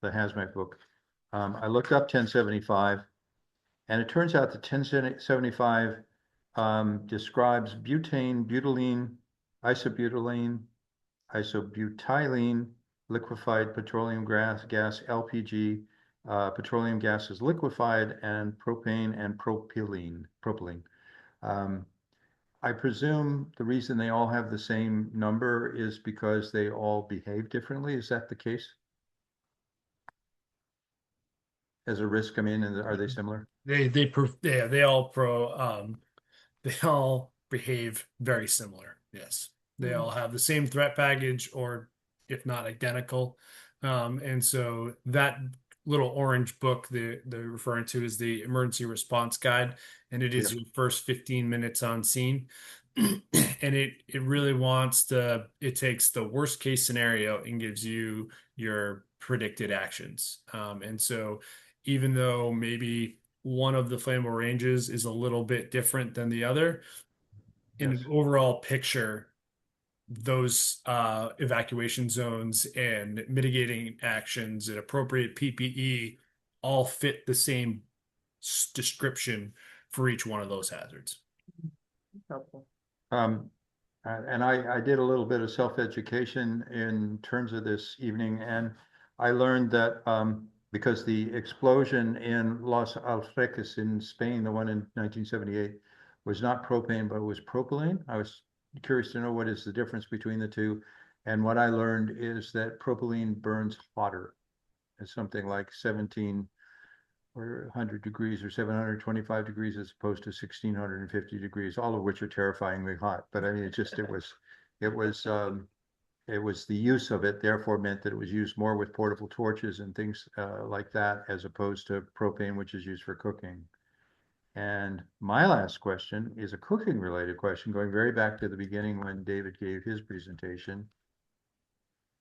[SPEAKER 1] hazmat book. I looked up 1075, and it turns out that 1075 describes butane, butylene, isobutylene, isobutylene, liquefied petroleum gas, LPG, petroleum gas is liquefied, and propane and propylene. I presume the reason they all have the same number is because they all behave differently. Is that the case? As a risk, I mean, and are they similar?
[SPEAKER 3] They all behave very similar. Yes. They all have the same threat package or if not identical. And so that little orange book they're referring to is the emergency response guide, and it is
[SPEAKER 1] Yeah.
[SPEAKER 3] your first 15 minutes on scene. And it really it takes the worst case scenario and gives you your predicted actions. And so even though maybe one of the flammable ranges is a little bit different than the other, in
[SPEAKER 1] Yes.
[SPEAKER 3] an overall picture, those evacuation zones and mitigating actions and appropriate PPE all fit the same description for each one of those hazards.
[SPEAKER 2] Helpful.
[SPEAKER 1] And I did a little bit of self-education in terms of this evening, and I learned that because the explosion in Los Alfreques in Spain, the one in 1978, was not propane, but it was propylene. I was curious to know what is the difference between the two. And what I learned is that propylene burns hotter. It's something like 17 or 100 degrees or 725 degrees as opposed to 1650 degrees, all of which are terrifyingly hot. But I mean, it was the use of it, therefore meant that it was used more with portable torches and things like that, as opposed to propane, which is used for cooking. And my last question is a cooking related question, going very back to the beginning when David gave his presentation.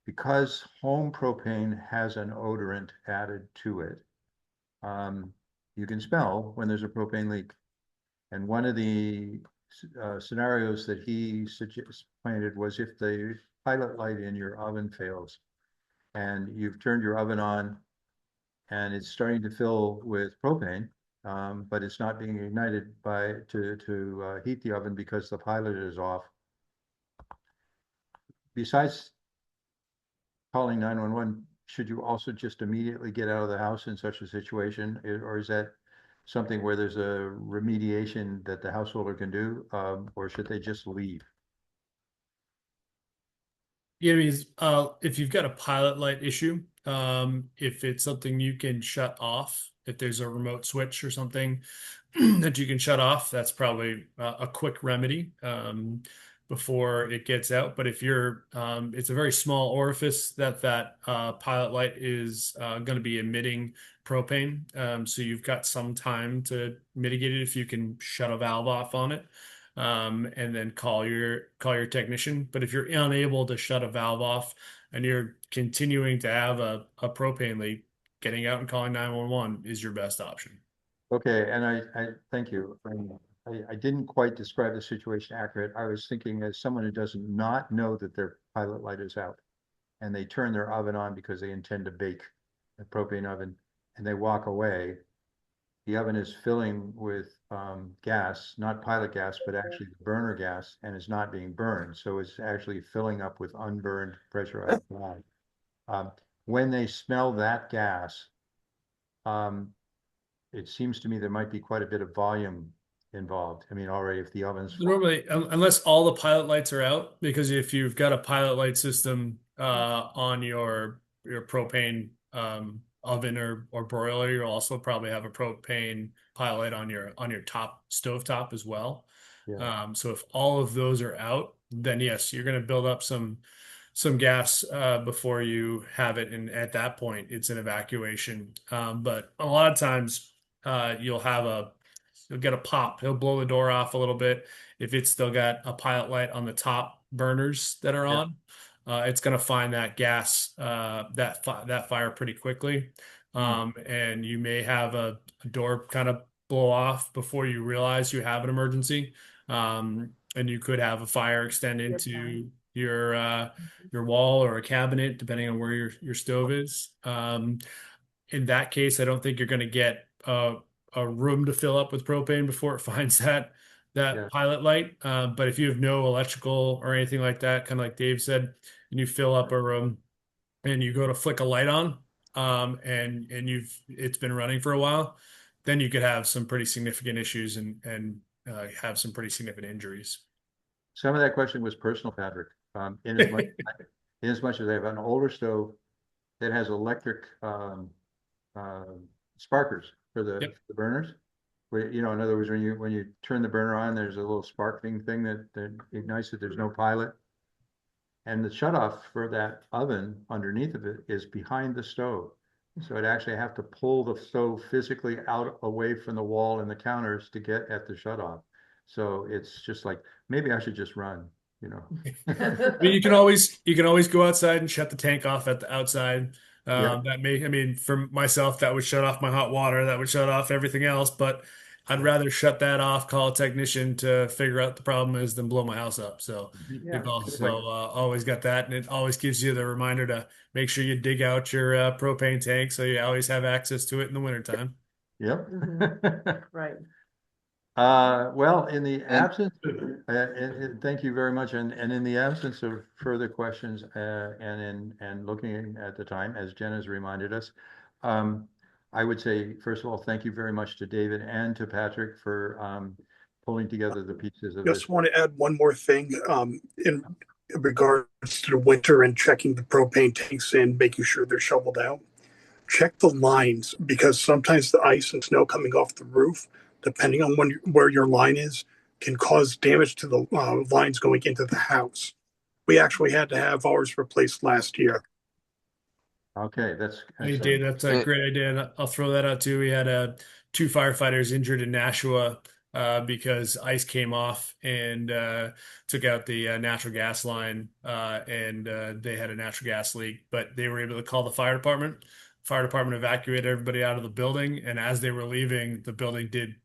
[SPEAKER 1] Because home propane has an odorant added to it, you can smell when there's a propane leak. And one of the scenarios that he pointed was if the pilot light in your oven fails and you've turned your oven on and it's starting to fill with propane, but it's not being ignited to heat the oven because the pilot is off. Besides calling 911, should you also just immediately get out of the house in such a situation? Or is that something where there's a remediation that the householder can do, or should they just leave?
[SPEAKER 3] Yeah, I mean, if you've got a pilot light issue, if it's something you can shut off, if there's a remote switch or something that you can shut off, that's probably a quick remedy before it gets out. But if it's a very small orifice that pilot light is going to be emitting propane, so you've got some time to mitigate it if you can shut a valve off on it. And then call your technician. But if you're unable to shut a valve off and you're continuing to have a propane leak, getting out and calling 911 is your best option.
[SPEAKER 1] Okay, and I thank you. I didn't quite describe the situation accurate. I was thinking as someone who does not know that their pilot light is out and they turn their oven on because they intend to bake a propane oven and they walk away. The oven is filling with gas, not pilot gas, but actually the burner gas, and is not being burned. So it's actually filling up with unburned pressurized gas. When they smell that gas, it seems to me there might be quite a bit of volume involved. I mean, already if the oven's
[SPEAKER 3] Normally, unless all the pilot lights are out, because if you've got a pilot light system on your propane oven or broiler, you'll also probably have a propane pilot light on your top stovetop as well.
[SPEAKER 1] yeah.
[SPEAKER 3] So if all of those are out, then yes, you're going to build up some gas before you have it, and at that point, it's an evacuation. But a lot of times, you'll get a pop. He'll blow the door off a little bit. If it's still got a pilot light on the top burners that are
[SPEAKER 1] Yeah.
[SPEAKER 3] on, it's going to find that gas, that fire pretty quickly. And you may have a door kind of blow off before you realize you have an emergency. And you could have a fire extend into your wall or a cabinet, depending on where your stove is. In that case, I don't think you're going to get a room to fill up with propane before it finds that
[SPEAKER 1] Yeah.
[SPEAKER 3] pilot light. But if you have no electrical or anything like that, kind of like Dave said, and you fill up a room and you go to flick a light on, and it's been running for a while, then you could have some pretty significant issues and have some pretty significant injuries.
[SPEAKER 1] Some of that question was personal, Patrick. In as much as I have an older stove that has electric sparkers for the burners. In other words, when you turn the burner on, there's a little sparkling thing that ignites it. There's no pilot. And the shutoff for that oven underneath of it is behind the stove. So I'd actually have to pull the stove physically out away from the wall and the counters to get at the shutoff. So it's just like, maybe I should just run,
[SPEAKER 3] I mean, you can always go outside and shut the tank off at the outside.
[SPEAKER 1] Yeah.
[SPEAKER 3] For myself, that would shut off my hot water, that would shut off everything else. But I'd rather shut that off, call a technician to figure out the problem is than blow my house up. So
[SPEAKER 2] Yeah.
[SPEAKER 3] you've also always got that, and it always gives you the reminder to make sure you dig out your propane tank so you always have access to it in the wintertime.
[SPEAKER 1] Yep.
[SPEAKER 2] Right.
[SPEAKER 1] Well, in the absence, thank you very much. And in the absence of further questions, and looking at the time, as Jen has reminded us, I would say, first of all, thank you very much to David and to Patrick for pulling together the pieces of this.
[SPEAKER 7] Just want to add one more thing in regards to the winter and checking the propane tanks and making sure they're shoveled out. check the lines because sometimes the ice and snow coming off the roof, depending on where your line is, can cause damage to the lines going into the house. We actually had to have ours replaced last year.
[SPEAKER 1] Okay,
[SPEAKER 3] Hey, Dave, that's a great idea, and I'll throw that out too. We had two firefighters injured in Nashua because ice came off and took out the natural gas line, and they had a natural gas leak. But they were able to call the fire department. Fire department evacuated everybody out of the building, and as they were leaving, the building did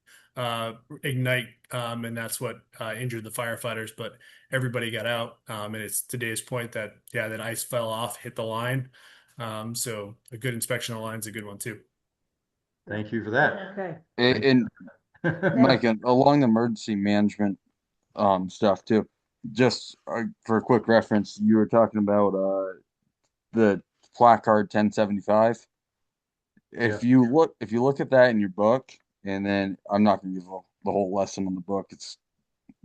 [SPEAKER 3] ignite, and that's what injured the firefighters. But everybody got out, and it's to Dave's point that that ice fell off, hit the line. So a good inspection of the line is a good one too.
[SPEAKER 1] Thank you for that.
[SPEAKER 2] Okay.
[SPEAKER 8] And Mike, and along the emergency management stuff too, just for a quick reference, you were talking about the placard 1075. If you look at that in your book, and then I'm not going to give the whole lesson on the book. It's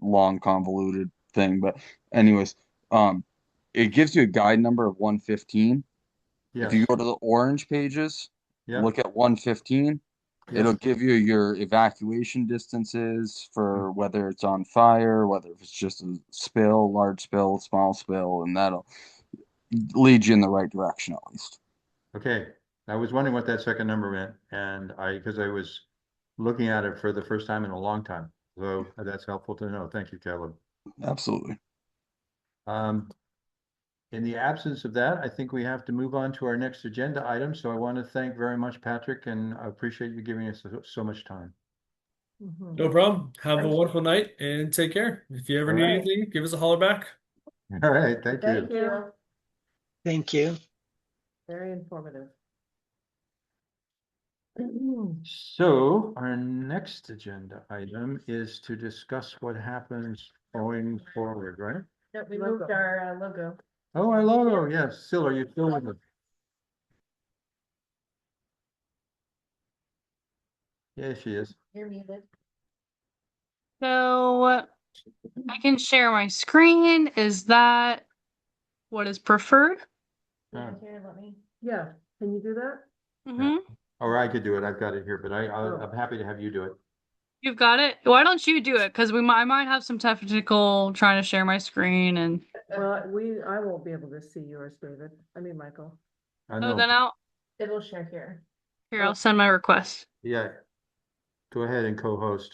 [SPEAKER 8] long, convoluted thing, but anyways, it gives you a guide number of 115.
[SPEAKER 1] Yes.
[SPEAKER 8] If you go to the orange pages,
[SPEAKER 1] Yeah.
[SPEAKER 8] look at 115.
[SPEAKER 1] Yes.
[SPEAKER 8] It'll give you your evacuation distances for whether it's on fire, whether it's just a spill, large spill, small spill, and that'll lead you in the right direction at least.
[SPEAKER 1] Okay, I was wondering what that second number meant, and because I was looking at it for the first time in a long time. So that's helpful to know. Thank you, Caleb.
[SPEAKER 8] Absolutely.
[SPEAKER 1] In the absence of that, I think we have to move on to our next agenda item. So I want to thank very much Patrick, and I appreciate you giving us so much time.
[SPEAKER 2] Mhm.
[SPEAKER 3] No problem. Have a
[SPEAKER 4] Thank you.
[SPEAKER 3] wonderful night and take care. If you ever
[SPEAKER 1] All
[SPEAKER 3] need
[SPEAKER 1] right.
[SPEAKER 3] anything, give us a holler back.
[SPEAKER 1] All right, thank you.
[SPEAKER 2] Thank you.
[SPEAKER 9] Thank you.
[SPEAKER 2] Very informative.
[SPEAKER 1] So our next agenda item is to discuss what happens going forward, right?
[SPEAKER 4] Yep, we
[SPEAKER 2] Logo.
[SPEAKER 4] moved our logo.
[SPEAKER 1] Oh, our logo, yes. Still, are you still with us? Yeah, she is.
[SPEAKER 4] You're muted.
[SPEAKER 10] So I can share my screen. Is that what is preferred?
[SPEAKER 1] Yeah.
[SPEAKER 4] Here, let me.
[SPEAKER 2] Yeah, can you do that?
[SPEAKER 10] Mm-hmm.
[SPEAKER 1] Or I could do it. I've got it here, but
[SPEAKER 2] Oh.
[SPEAKER 1] I'm happy to have you do it.
[SPEAKER 10] You've got it. Why don't you do it? Because I might have some technical trying to share my screen and
[SPEAKER 2] Well, I won't be able to see yours, David. I mean, Michael.
[SPEAKER 1] I
[SPEAKER 10] oh,
[SPEAKER 1] know.
[SPEAKER 10] then
[SPEAKER 4] It'll share here.
[SPEAKER 10] I'll send my request.
[SPEAKER 1] Yeah. Go ahead and co-host.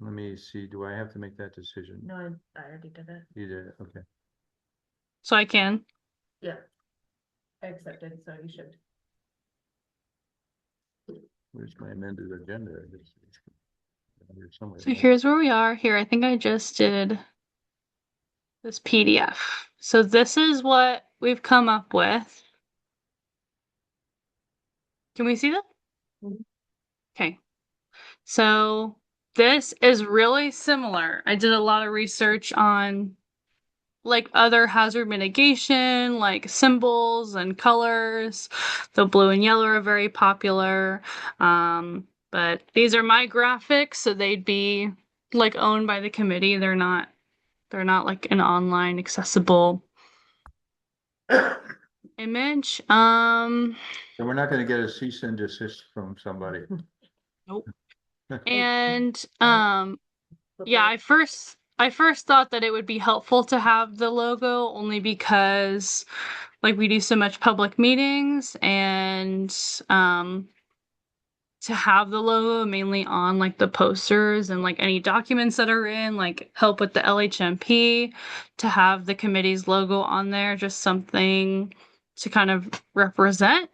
[SPEAKER 1] Let me see. Do I have to make that decision?
[SPEAKER 4] No, I already did it.
[SPEAKER 1] You did it. Okay.
[SPEAKER 10] So I can.
[SPEAKER 4] Yeah. I accepted, so you should.
[SPEAKER 1] Where's my amended agenda? It's here somewhere.
[SPEAKER 10] So here's where we are. Here, I think I just did this PDF. So this is what we've come up with. Can we see that?
[SPEAKER 2] Mhm.
[SPEAKER 10] Okay. So this is really similar. I did a lot of research on like other hazard mitigation, like symbols and colors. The blue and yellow are very popular. But these are my graphics, so they'd be like owned by the committee. They're not like an online accessible image.
[SPEAKER 1] So we're not going to get a cease and desist from somebody.
[SPEAKER 10] Nope. And
[SPEAKER 2] Flip
[SPEAKER 10] yeah,
[SPEAKER 2] it.
[SPEAKER 10] I first thought that it would be helpful to have the logo only because like we do so much public meetings and to have the logo mainly on like the posters and like any documents that are in like help with the LHMP, to have the committee's logo on there, just something to kind of represent.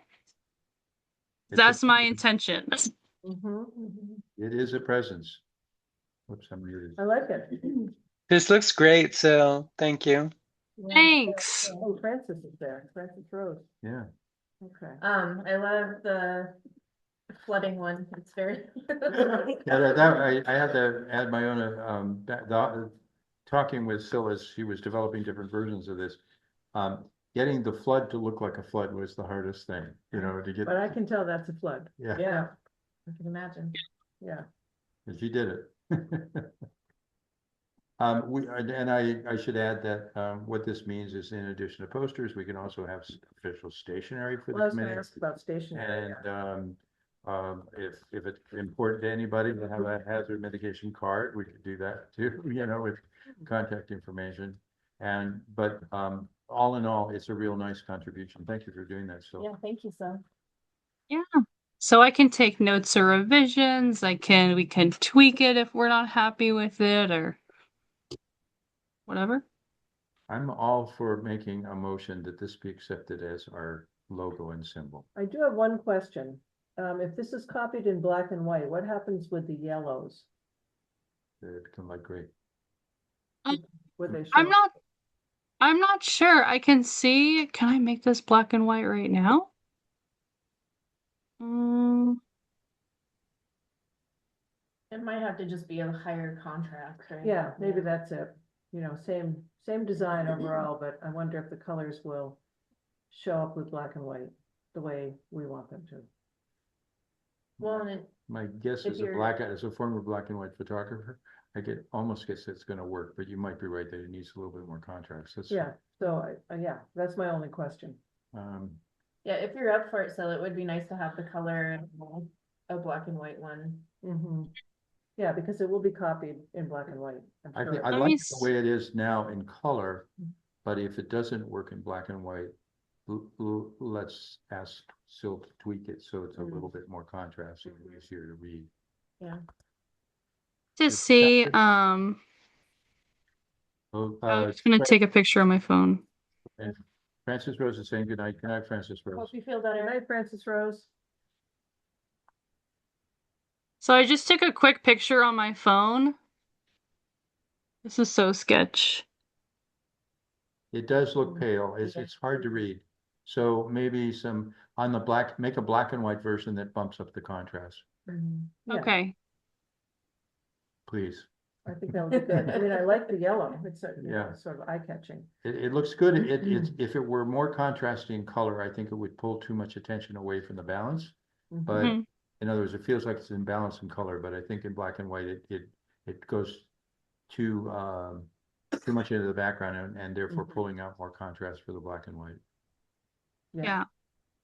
[SPEAKER 10] That's my intention.
[SPEAKER 1] It is a presence. Whoops, I'm muted.
[SPEAKER 2] I like it.
[SPEAKER 9] This looks great, so thank you.
[SPEAKER 2] Yeah.
[SPEAKER 10] Thanks.
[SPEAKER 2] Oh, Francis is there. Francis Rose.
[SPEAKER 1] Yeah.
[SPEAKER 2] Okay.
[SPEAKER 4] I love the flooding one. It's very.
[SPEAKER 1] Yeah, I had to add my own, talking with Syl as she was developing different versions of this. Getting the flood to look like a flood was the hardest thing, to get.
[SPEAKER 2] But I can tell that's a flood.
[SPEAKER 1] Yeah,
[SPEAKER 2] Yeah,
[SPEAKER 4] I can imagine.
[SPEAKER 2] yeah.
[SPEAKER 1] and she did it. And I should add that, what this means is in addition to posters, we can also have official stationery for
[SPEAKER 2] Well, I
[SPEAKER 1] the
[SPEAKER 2] was gonna
[SPEAKER 1] committee.
[SPEAKER 2] ask about stationery.
[SPEAKER 1] And, if it's important to anybody to have a hazard mitigation card, we could do that too, you know, with contact information. But all in all, it's a real nice contribution. Thank you for doing that, Sil.
[SPEAKER 4] Yeah, thank you, so.
[SPEAKER 10] Yeah. So I can take notes or revisions. We can tweak it if we're not happy with it or whatever.
[SPEAKER 1] I'm all for making a motion that this be accepted as our logo and symbol.
[SPEAKER 2] I do have one question. If this is copied in black and white, what happens with the yellows?
[SPEAKER 1] They become like gray.
[SPEAKER 2] Would they show?
[SPEAKER 10] I'm not sure. I can see. Can I make this black and white right now?
[SPEAKER 4] It might have to just be a higher contrast, right?
[SPEAKER 2] Yeah, maybe that's it. You know, same design overall, but I wonder if the colors will show up with black and white the way we want them to.
[SPEAKER 4] Well, and
[SPEAKER 1] My guess
[SPEAKER 4] If
[SPEAKER 1] is
[SPEAKER 4] you're-
[SPEAKER 1] as a former black and white photographer, almost guess it's gonna work, but you might be right that it needs a little bit more contrast. That's,
[SPEAKER 2] Yeah, so yeah, that's my only question.
[SPEAKER 4] yeah, if you're up for it, so it would be nice to have the color and a black and white one.
[SPEAKER 2] Yeah, because it will be copied in black and white. I'm
[SPEAKER 1] I
[SPEAKER 2] sure.
[SPEAKER 1] think, I
[SPEAKER 10] Let
[SPEAKER 1] like
[SPEAKER 10] me
[SPEAKER 1] the way it is now in color, but if it doesn't work in black and white, let's ask Sil to tweak it so it's a little bit more contrast and easier to read.
[SPEAKER 4] Yeah.
[SPEAKER 10] To see,
[SPEAKER 1] Oh,
[SPEAKER 10] I'm just gonna take a picture on my phone.
[SPEAKER 1] and Francis Rose is saying good night. Good night, Francis Rose.
[SPEAKER 4] Hope you feel
[SPEAKER 2] Good
[SPEAKER 4] better.
[SPEAKER 2] night, Francis Rose.
[SPEAKER 10] So I just took a quick picture on my phone. This is so sketch.
[SPEAKER 1] It does look pale. It's hard to read. So maybe make a black and white version that bumps up the contrast,
[SPEAKER 2] Yeah,
[SPEAKER 10] Okay.
[SPEAKER 1] please.
[SPEAKER 2] I think that would be good. I mean, I like the yellow. It's
[SPEAKER 1] Yeah.
[SPEAKER 2] sort of eye-catching.
[SPEAKER 1] It looks good. If it were more contrasting color, I think it would pull too much attention away from the balance. But
[SPEAKER 10] Mhm.
[SPEAKER 1] in other words, it feels like it's in balance in color, but I think in black and white, it goes too much into the background and therefore pulling out more contrast for the black and white.
[SPEAKER 10] Yeah.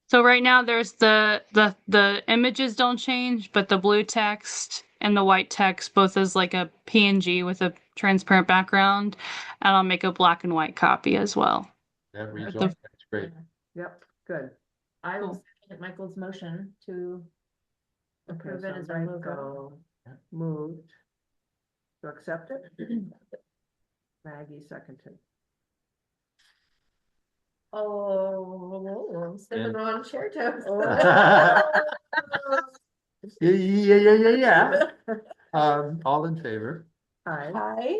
[SPEAKER 10] So right now there's the images don't change, but the blue text and the white text both is like a PNG with a transparent background, and I'll make a black and white copy as well.
[SPEAKER 1] That reads
[SPEAKER 10] The-
[SPEAKER 1] all, that's great.
[SPEAKER 2] Yep, good.
[SPEAKER 4] I will
[SPEAKER 10] Cool.
[SPEAKER 4] second Michael's motion to
[SPEAKER 2] Okay,
[SPEAKER 4] approve
[SPEAKER 2] so
[SPEAKER 4] it as our logo.
[SPEAKER 2] Michael moved to accept it. Maggie seconded.
[SPEAKER 4] Oh, stepping on chair toes.
[SPEAKER 1] Yeah. All in favor?
[SPEAKER 2] Hi.
[SPEAKER 4] Hi.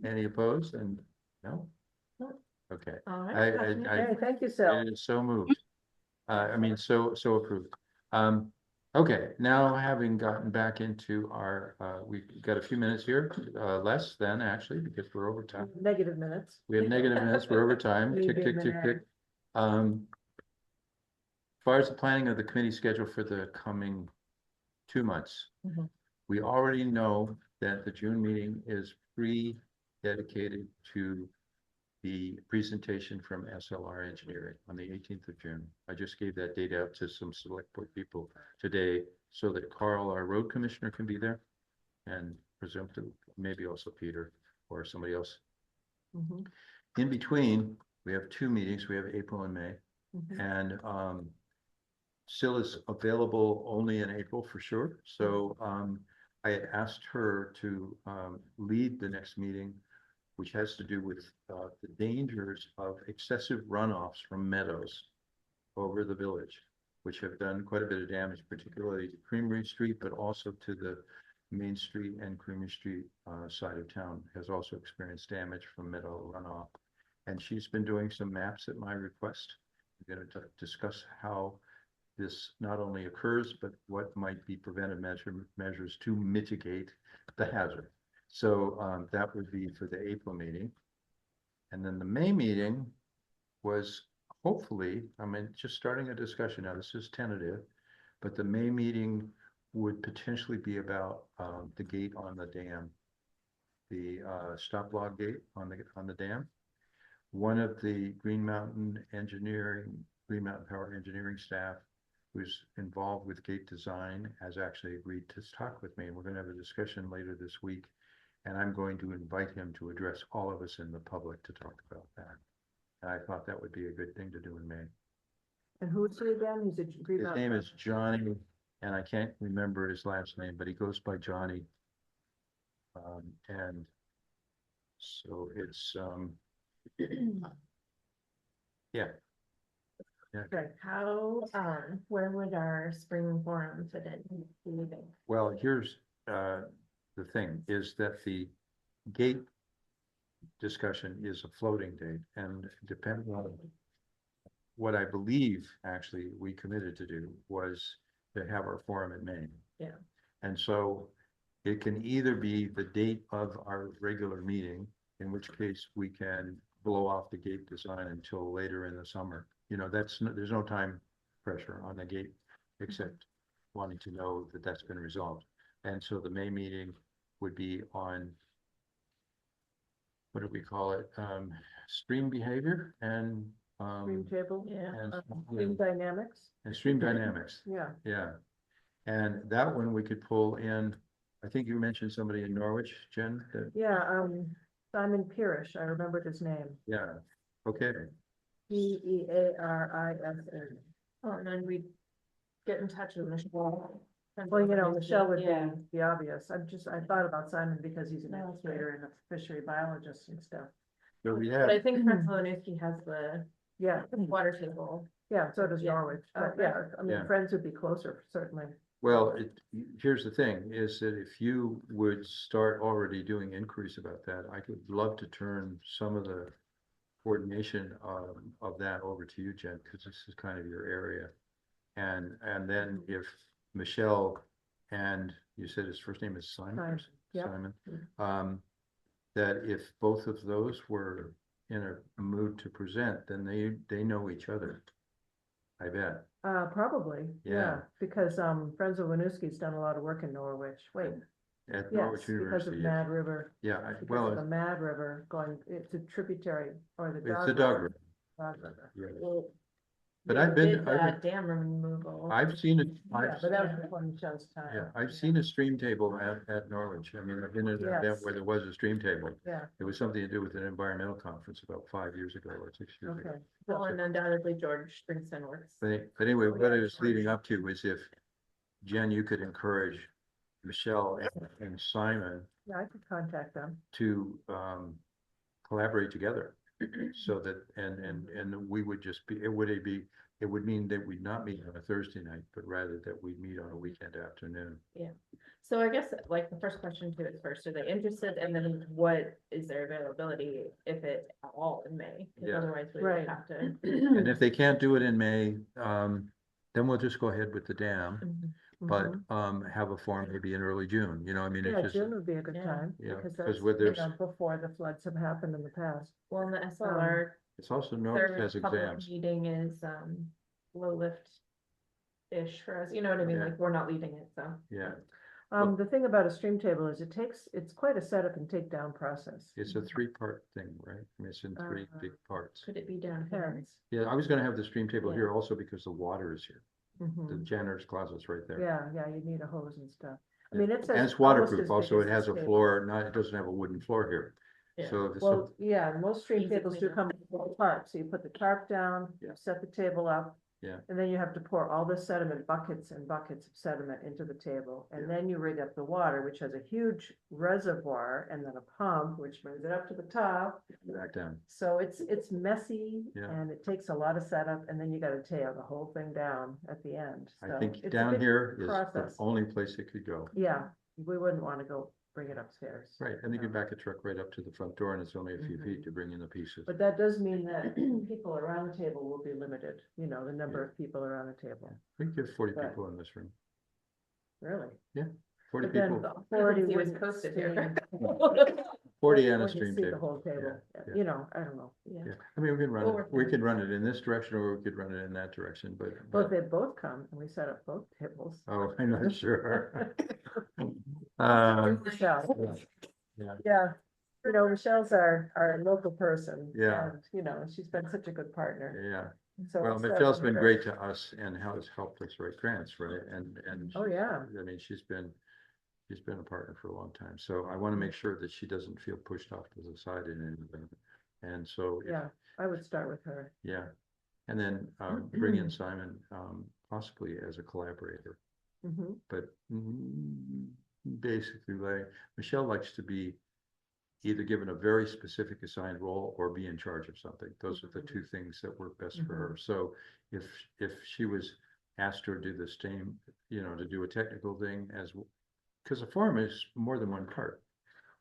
[SPEAKER 1] Any opposed? And no?
[SPEAKER 4] No.
[SPEAKER 1] Okay.
[SPEAKER 4] All
[SPEAKER 1] I,
[SPEAKER 4] right.
[SPEAKER 2] Hey, thank you, Sil.
[SPEAKER 1] it is so moved. I mean, so approved. Okay, now having gotten back into our, we've got a few minutes here, less than actually, because we're over time.
[SPEAKER 2] Negative minutes.
[SPEAKER 1] We have negative minutes, we're over time. Tick,
[SPEAKER 2] Maybe a
[SPEAKER 1] tick, tick,
[SPEAKER 2] minute.
[SPEAKER 1] tick. As far as the planning of the committee schedule for the coming 2 months, we already know that the June meeting is dedicated to the presentation from SLR Engineering on the 18th of June. I just gave that date out to some select board people today so that Carl, our road commissioner, can be there, and presumptively maybe also Peter or somebody else. In between, we have 2 meetings. We have April and May, and Sil is available only in April for sure. So I had asked her to lead the next meeting, which has to do with the dangers of excessive runoffs from meadows over the village, which have done quite a bit of damage, particularly to Creamery Street, but also to the Main Street and Creamery Street side of town has also experienced damage from meadow runoff. And she's been doing some maps at my request. We're going to discuss how this not only occurs, but what might be preventive measures to mitigate the hazard. So that would be for the April meeting. And then the May meeting was hopefully, I mean, just starting a discussion now, this is tentative, but the May meeting would potentially be about the gate on the dam. the stop log gate on the dam. One of the Green Mountain Power Engineering staff who's involved with gate design has actually agreed to talk with me, and we're going to have a discussion later this week. And I'm going to invite him to address all of us in the public to talk about that. And I thought that would be a good thing to do in May.
[SPEAKER 2] And who is he again? He's a Green
[SPEAKER 1] His
[SPEAKER 2] Mountain
[SPEAKER 1] name
[SPEAKER 2] Power.
[SPEAKER 1] is Johnny, and I can't remember his last name, but he goes by Johnny. And so it's, yeah. Yeah.
[SPEAKER 2] Okay.
[SPEAKER 4] How, where would our spring forum fit in? Do you think?
[SPEAKER 1] Well, here's the thing is that the gate discussion is a floating date, and depending on what I believe actually we committed to do was to have our forum in May.
[SPEAKER 4] Yeah.
[SPEAKER 1] And so it can either be the date of our regular meeting, in which case we can blow off the gate design until later in the summer. You know, there's no time pressure on the gate, except wanting to know that that's been resolved. And so the May meeting would be on, what do we call it? Stream behavior and
[SPEAKER 2] Stream table.
[SPEAKER 4] Yeah.
[SPEAKER 2] Stream dynamics.
[SPEAKER 1] and stream dynamics.
[SPEAKER 2] Yeah.
[SPEAKER 1] Yeah. And that one we could pull in, I think you mentioned somebody in Norwich, Jen, that,
[SPEAKER 2] Yeah, Simon Pirish, I remembered his name.
[SPEAKER 1] yeah, okay.
[SPEAKER 2] Pearisn.
[SPEAKER 4] Oh, and then we get in touch with Michelle.
[SPEAKER 2] Well, you know, Michelle would
[SPEAKER 4] Yeah.
[SPEAKER 2] be the obvious. I thought about Simon because he's an
[SPEAKER 4] No, that's right.
[SPEAKER 2] educator and a fishery biologist and stuff.
[SPEAKER 1] So we
[SPEAKER 4] But I
[SPEAKER 1] have,
[SPEAKER 4] think Prince Lewanowski has the
[SPEAKER 2] Yeah,
[SPEAKER 4] water table.
[SPEAKER 2] yeah, so does
[SPEAKER 4] Yeah.
[SPEAKER 2] Norwich, but
[SPEAKER 4] Okay.
[SPEAKER 2] yeah, I mean,
[SPEAKER 1] Yeah.
[SPEAKER 2] Friends would be closer, certainly.
[SPEAKER 1] well, here's the thing, is that if you would start already doing inquiries about that, I could love to turn some of the coordination of that over to you, Jen, because this is kind of your area. And then if Michelle and you said his first name is Simon?
[SPEAKER 2] Simon, yep.
[SPEAKER 1] Simon, that if both of those were in a mood to present, then they know each other. I bet.
[SPEAKER 2] Probably,
[SPEAKER 1] Yeah.
[SPEAKER 2] yeah, because, Friends of Winooski's done a lot of work in Norwich. Wait,
[SPEAKER 1] At
[SPEAKER 2] yes,
[SPEAKER 1] Norwich
[SPEAKER 2] because of
[SPEAKER 1] University.
[SPEAKER 2] Mad River,
[SPEAKER 1] Yeah,
[SPEAKER 2] because
[SPEAKER 1] well,
[SPEAKER 2] of the Mad River going, it's a tributary, or the
[SPEAKER 1] it's
[SPEAKER 2] Dog
[SPEAKER 1] the dog
[SPEAKER 2] River.
[SPEAKER 1] river.
[SPEAKER 2] Dog River.
[SPEAKER 1] Yeah.
[SPEAKER 4] Well,
[SPEAKER 1] But
[SPEAKER 4] we
[SPEAKER 1] I've been-
[SPEAKER 4] did
[SPEAKER 1] I've
[SPEAKER 4] that dam removal.
[SPEAKER 1] I've seen it.
[SPEAKER 2] Yeah, but that was before Michelle's time.
[SPEAKER 1] Yeah, I've seen a stream table at Norwich. I mean, I've been at an event
[SPEAKER 2] Yes.
[SPEAKER 1] where there was a stream table.
[SPEAKER 2] Yeah,
[SPEAKER 1] It was something to do with an environmental conference about 5 years ago or 6 years ago.
[SPEAKER 2] okay.
[SPEAKER 4] Well, and undoubtedly George Springston works.
[SPEAKER 1] But anyway, what I was leading up to was if, Jen, you could encourage Michelle and Simon
[SPEAKER 2] Yeah, I could contact them.
[SPEAKER 1] to collaborate together. So that, and we would just be, it would mean that we'd not meet on a Thursday night, but rather that we'd meet on a weekend afternoon.
[SPEAKER 4] So I guess like the first question to is first, are they interested? And then what is their availability if it at all in May? 'Cause
[SPEAKER 1] Yeah.
[SPEAKER 4] otherwise we
[SPEAKER 2] Right.
[SPEAKER 4] would have to.
[SPEAKER 1] And if they can't do it in May, then we'll just go ahead with the dam,
[SPEAKER 4] Mhm.
[SPEAKER 1] but
[SPEAKER 2] Mhm.
[SPEAKER 1] have a forum maybe in early June, you know, I mean,
[SPEAKER 2] Yeah,
[SPEAKER 1] it's just,
[SPEAKER 2] June would be a good
[SPEAKER 4] Yeah.
[SPEAKER 2] time,
[SPEAKER 1] Yeah,
[SPEAKER 2] because
[SPEAKER 1] 'cause
[SPEAKER 2] that's,
[SPEAKER 1] where
[SPEAKER 2] you
[SPEAKER 1] there's-
[SPEAKER 2] know, before the floods have happened in the past.
[SPEAKER 4] Well, and the SLR
[SPEAKER 1] it's also Norwich has
[SPEAKER 4] third public
[SPEAKER 1] exams.
[SPEAKER 4] meeting is low lift-ish for us, you know what I mean?
[SPEAKER 1] Yeah.
[SPEAKER 4] Like, we're not leading it, so.
[SPEAKER 1] Yeah,
[SPEAKER 2] The thing about a stream table is it's quite a setup and takedown process.
[SPEAKER 1] it's a 3-part thing, right? I mean, it's in 3 big parts.
[SPEAKER 4] Could it be down here?
[SPEAKER 2] Depends.
[SPEAKER 1] Yeah, I was gonna have the stream table
[SPEAKER 4] Yeah.
[SPEAKER 1] here also because the water is here. The
[SPEAKER 2] Mhm.
[SPEAKER 1] janitor's closet's right there.
[SPEAKER 2] Yeah, you need a hose and stuff. I
[SPEAKER 1] Yeah.
[SPEAKER 2] mean, it's.
[SPEAKER 1] And
[SPEAKER 2] as-
[SPEAKER 1] it's
[SPEAKER 2] almost
[SPEAKER 1] waterproof
[SPEAKER 2] as big
[SPEAKER 1] also,
[SPEAKER 2] as
[SPEAKER 1] it has
[SPEAKER 2] this
[SPEAKER 1] a
[SPEAKER 2] table.
[SPEAKER 1] floor, it doesn't have a wooden floor here.
[SPEAKER 4] Yeah.
[SPEAKER 1] So if it's,
[SPEAKER 2] Well, yeah, most stream
[SPEAKER 4] Easy
[SPEAKER 2] tables do
[SPEAKER 4] cleanup.
[SPEAKER 2] come with a tarp, so you put the tarp down,
[SPEAKER 1] Yeah.
[SPEAKER 2] you set the table up.
[SPEAKER 1] Yeah.
[SPEAKER 2] And then you have to pour all the sediment, buckets and buckets of sediment into the table, and
[SPEAKER 1] Yeah.
[SPEAKER 2] then you rig up the water, which has a huge reservoir, and then a pump, which brings it up to the top.
[SPEAKER 1] back down.
[SPEAKER 2] So it's messy,
[SPEAKER 1] Yeah.
[SPEAKER 2] and it takes a lot of setup, and then you gotta tear the whole thing down at the end,
[SPEAKER 1] I
[SPEAKER 2] so
[SPEAKER 1] think
[SPEAKER 2] it's a
[SPEAKER 1] down
[SPEAKER 2] big
[SPEAKER 1] here is the
[SPEAKER 2] process.
[SPEAKER 1] only place it could go.
[SPEAKER 2] Yeah, we wouldn't wanna go bring it upstairs.
[SPEAKER 1] Right, and you can back a truck right up to the front door and it's only a few
[SPEAKER 2] Mhm.
[SPEAKER 1] feet to bring in the pieces.
[SPEAKER 2] But that does mean that people around the table will be limited, you know, the number
[SPEAKER 1] Yeah.
[SPEAKER 2] of people around the table,
[SPEAKER 1] We could get 40
[SPEAKER 2] But-
[SPEAKER 1] people in this room,
[SPEAKER 2] really.
[SPEAKER 1] 40
[SPEAKER 2] But then
[SPEAKER 1] people,
[SPEAKER 2] 40
[SPEAKER 4] He was
[SPEAKER 2] wouldn't
[SPEAKER 4] posted
[SPEAKER 2] see-
[SPEAKER 4] here.
[SPEAKER 1] 40 and a
[SPEAKER 2] wouldn't
[SPEAKER 1] stream
[SPEAKER 2] see the
[SPEAKER 1] table.
[SPEAKER 2] whole table,
[SPEAKER 1] Yeah.
[SPEAKER 2] you know, I don't know.
[SPEAKER 1] Yeah, I mean, we can run
[SPEAKER 4] We'll
[SPEAKER 1] it,
[SPEAKER 4] work
[SPEAKER 1] we
[SPEAKER 4] on it.
[SPEAKER 1] could run it in this direction or we could run it in that direction, but.
[SPEAKER 2] Well, if they both come and we set up both tables.
[SPEAKER 1] Oh, I'm not sure.
[SPEAKER 2] Michelle. Yeah, you know, Michelle's our local person.
[SPEAKER 1] Yeah.
[SPEAKER 2] And, you know, she's been such a good partner.
[SPEAKER 1] Yeah.
[SPEAKER 2] So
[SPEAKER 1] Well,
[SPEAKER 2] it's
[SPEAKER 1] Michelle's been
[SPEAKER 2] definitely
[SPEAKER 1] great to us and has helped us write grants, right? And
[SPEAKER 2] Oh, yeah.
[SPEAKER 1] I mean, she's been a partner for a long time. So I want to make sure that she doesn't feel pushed off to the side in anything. And so,
[SPEAKER 2] Yeah, I would start with her.
[SPEAKER 1] yeah. And then bring in Simon possibly as a collaborator.
[SPEAKER 2] Mhm.
[SPEAKER 1] But basically, like Michelle likes to be either given a very specific assigned role or be in charge of something. Those are the two things that work best for her. So if she was asked to do the same, you know, to do a technical thing as, because a forum is more than one part.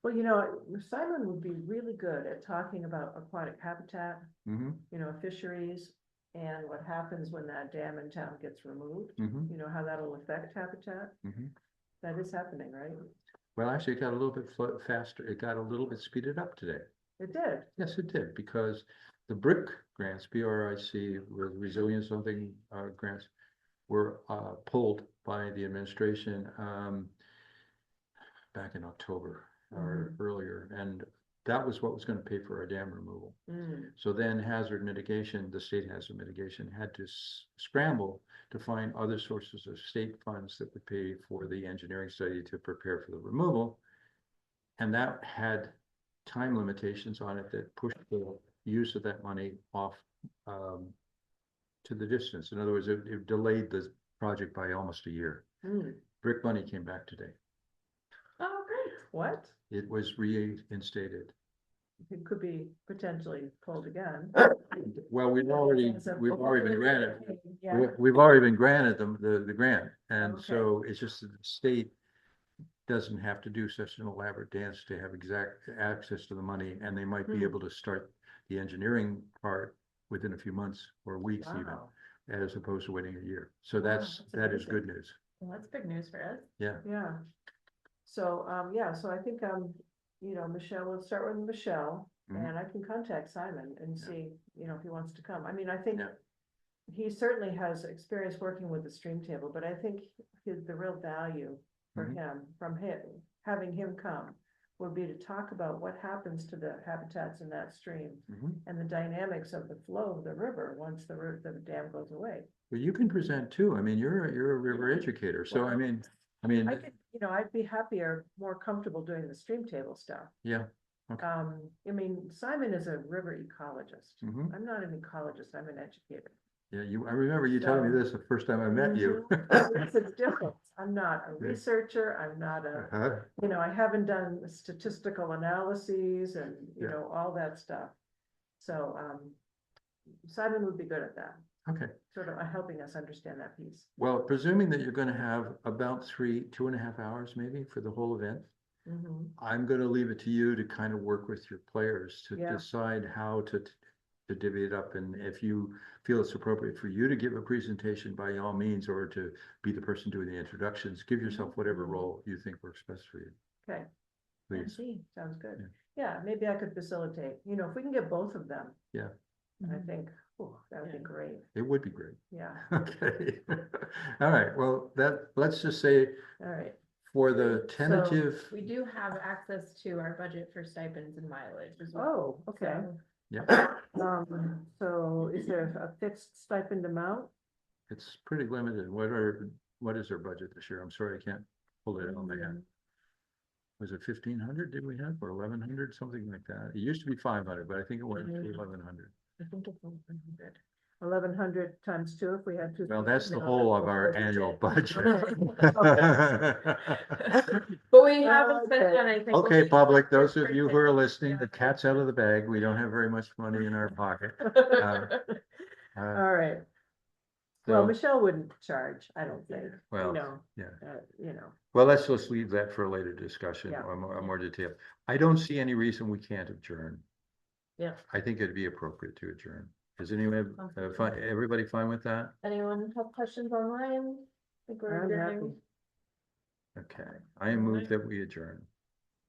[SPEAKER 2] Well, you know, Simon would be really good at talking about aquatic habitat,
[SPEAKER 1] Mm-hmm.
[SPEAKER 2] you know, fisheries, and what happens when that dam in town gets removed.
[SPEAKER 1] Mm-hmm.
[SPEAKER 2] You know, how that'll affect habitat.
[SPEAKER 1] Mm-hmm.
[SPEAKER 2] That is happening, right?
[SPEAKER 1] Well, actually, it got a little bit faster. It got a little bit speeded up today.
[SPEAKER 2] It did.
[SPEAKER 1] Yes, it did, because the BRIC grants, BRIC, with resilience something grants, were pulled by the administration back in October or earlier, and that was what was going to pay for our dam removal. So then hazard mitigation, the state hazard mitigation, had to scramble to find other sources of state funds that would pay for the engineering study to prepare for the removal. And that had time limitations on it that pushed the use of that money off to the distance. In other words, it delayed the project by almost a year. BRIC money came back today.
[SPEAKER 2] Oh, great. What?
[SPEAKER 1] It was reinstated.
[SPEAKER 2] It could be potentially pulled again.
[SPEAKER 1] Well, we've already been granted.
[SPEAKER 2] Yeah.
[SPEAKER 1] We've already been granted the grant, and
[SPEAKER 2] Okay.
[SPEAKER 1] so it's just that the state doesn't have to do such an elaborate dance to have exact access to the money, and they might be able to start the engineering part within a few months or weeks even,
[SPEAKER 2] Wow.
[SPEAKER 1] as opposed to waiting a year. So
[SPEAKER 2] Wow,
[SPEAKER 1] that is
[SPEAKER 2] amazing.
[SPEAKER 1] good news.
[SPEAKER 4] Well, that's big news for us.
[SPEAKER 1] Yeah.
[SPEAKER 2] Yeah. So, yeah, so I think, you know, Michelle, we'll start with Michelle, and I can contact Simon and see, you know, if he wants to come. I mean, I think he certainly has experience working with the stream table, but I think the real value for him, having him come, would be to talk about what happens to the habitats in that stream and the dynamics of the flow of the river once the dam goes away.
[SPEAKER 1] Well, you can present too. I mean, you're a river educator, so I mean,
[SPEAKER 2] I could, you know, I'd be happier, more comfortable doing the stream table stuff.
[SPEAKER 1] yeah. Okay.
[SPEAKER 2] I mean, Simon is a river ecologist.
[SPEAKER 1] Mhm.
[SPEAKER 2] I'm not an ecologist, I'm an educator.
[SPEAKER 1] Yeah, I remember you telling me this the first time I met you.
[SPEAKER 2] It's a difference. I'm not a researcher, I'm not
[SPEAKER 1] Uh-huh.
[SPEAKER 2] you know, I haven't done statistical analyses and, you
[SPEAKER 1] Yeah.
[SPEAKER 2] know, all that stuff. So, Simon would be good at that,
[SPEAKER 1] Okay.
[SPEAKER 2] sort of helping us understand that piece.
[SPEAKER 1] Well, presuming that you're going to have about 2.5 hours maybe for the whole event, I'm going to leave it to you to kind of work with your players to decide how to divvy it up. And if you feel it's appropriate for you to give a presentation, by all means, or to be the person doing the introductions, give yourself whatever role you think works best for you.
[SPEAKER 2] Okay.
[SPEAKER 1] Please.
[SPEAKER 2] Sounds good. Yeah, maybe I could facilitate, you know, if we can get both of them.
[SPEAKER 1] Yeah.
[SPEAKER 2] I think, oh, that would be great.
[SPEAKER 1] It would be great.
[SPEAKER 2] Yeah.
[SPEAKER 1] Okay. All right. Well, let's just say
[SPEAKER 2] All right.
[SPEAKER 1] for the tentative.
[SPEAKER 4] We do have access to our budget for stipends and mileage as well.
[SPEAKER 2] Oh, okay.
[SPEAKER 4] So
[SPEAKER 1] Yeah.
[SPEAKER 2] So is there a fixed stipend amount?
[SPEAKER 1] It's pretty limited. What is our budget this year? I'm sorry, I can't pull it on my head. Was it 1,500 did we have, or 1,100, something like that? It used to be 500, but I think it went to 1,100.
[SPEAKER 2] I think it's 1,100. 1,100 times 2 if we had to.
[SPEAKER 1] Well, that's the whole of our annual budget.
[SPEAKER 4] But we haven't spent on anything.
[SPEAKER 1] Okay, public, those of you who are listening, the cat's out of the bag. We don't have very much money in our pocket.
[SPEAKER 2] All right. Well,
[SPEAKER 1] So,
[SPEAKER 2] Michelle wouldn't charge, I don't think,
[SPEAKER 1] well,
[SPEAKER 2] you know,
[SPEAKER 1] yeah.
[SPEAKER 2] you know.
[SPEAKER 1] Well, let's just leave that for a later discussion
[SPEAKER 2] Yeah.
[SPEAKER 1] or more detail. I don't see any reason we can't adjourn.
[SPEAKER 2] Yeah.
[SPEAKER 1] I think it'd be appropriate to adjourn. Is anyone, everybody fine with that?
[SPEAKER 4] Anyone have questions online? I think we're
[SPEAKER 2] I'm happy.
[SPEAKER 4] adjourning.
[SPEAKER 1] Okay, I move that we adjourn.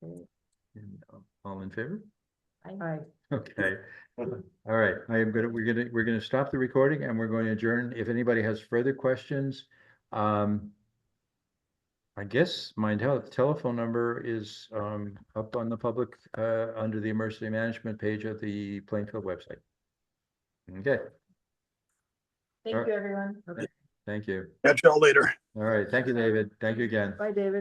[SPEAKER 2] Okay.
[SPEAKER 1] And, all in favor?
[SPEAKER 2] Aye.
[SPEAKER 1] Okay, all right, we're gonna stop the recording and we're going to adjourn. If anybody has further questions, I guess my telephone number is up on the public under the emergency management page of the Plainfield website. Okay,
[SPEAKER 4] Thank you, everyone.
[SPEAKER 1] thank you.
[SPEAKER 7] Catch y'all later.
[SPEAKER 1] All right, thank you, David. Thank you again.
[SPEAKER 2] Bye, David.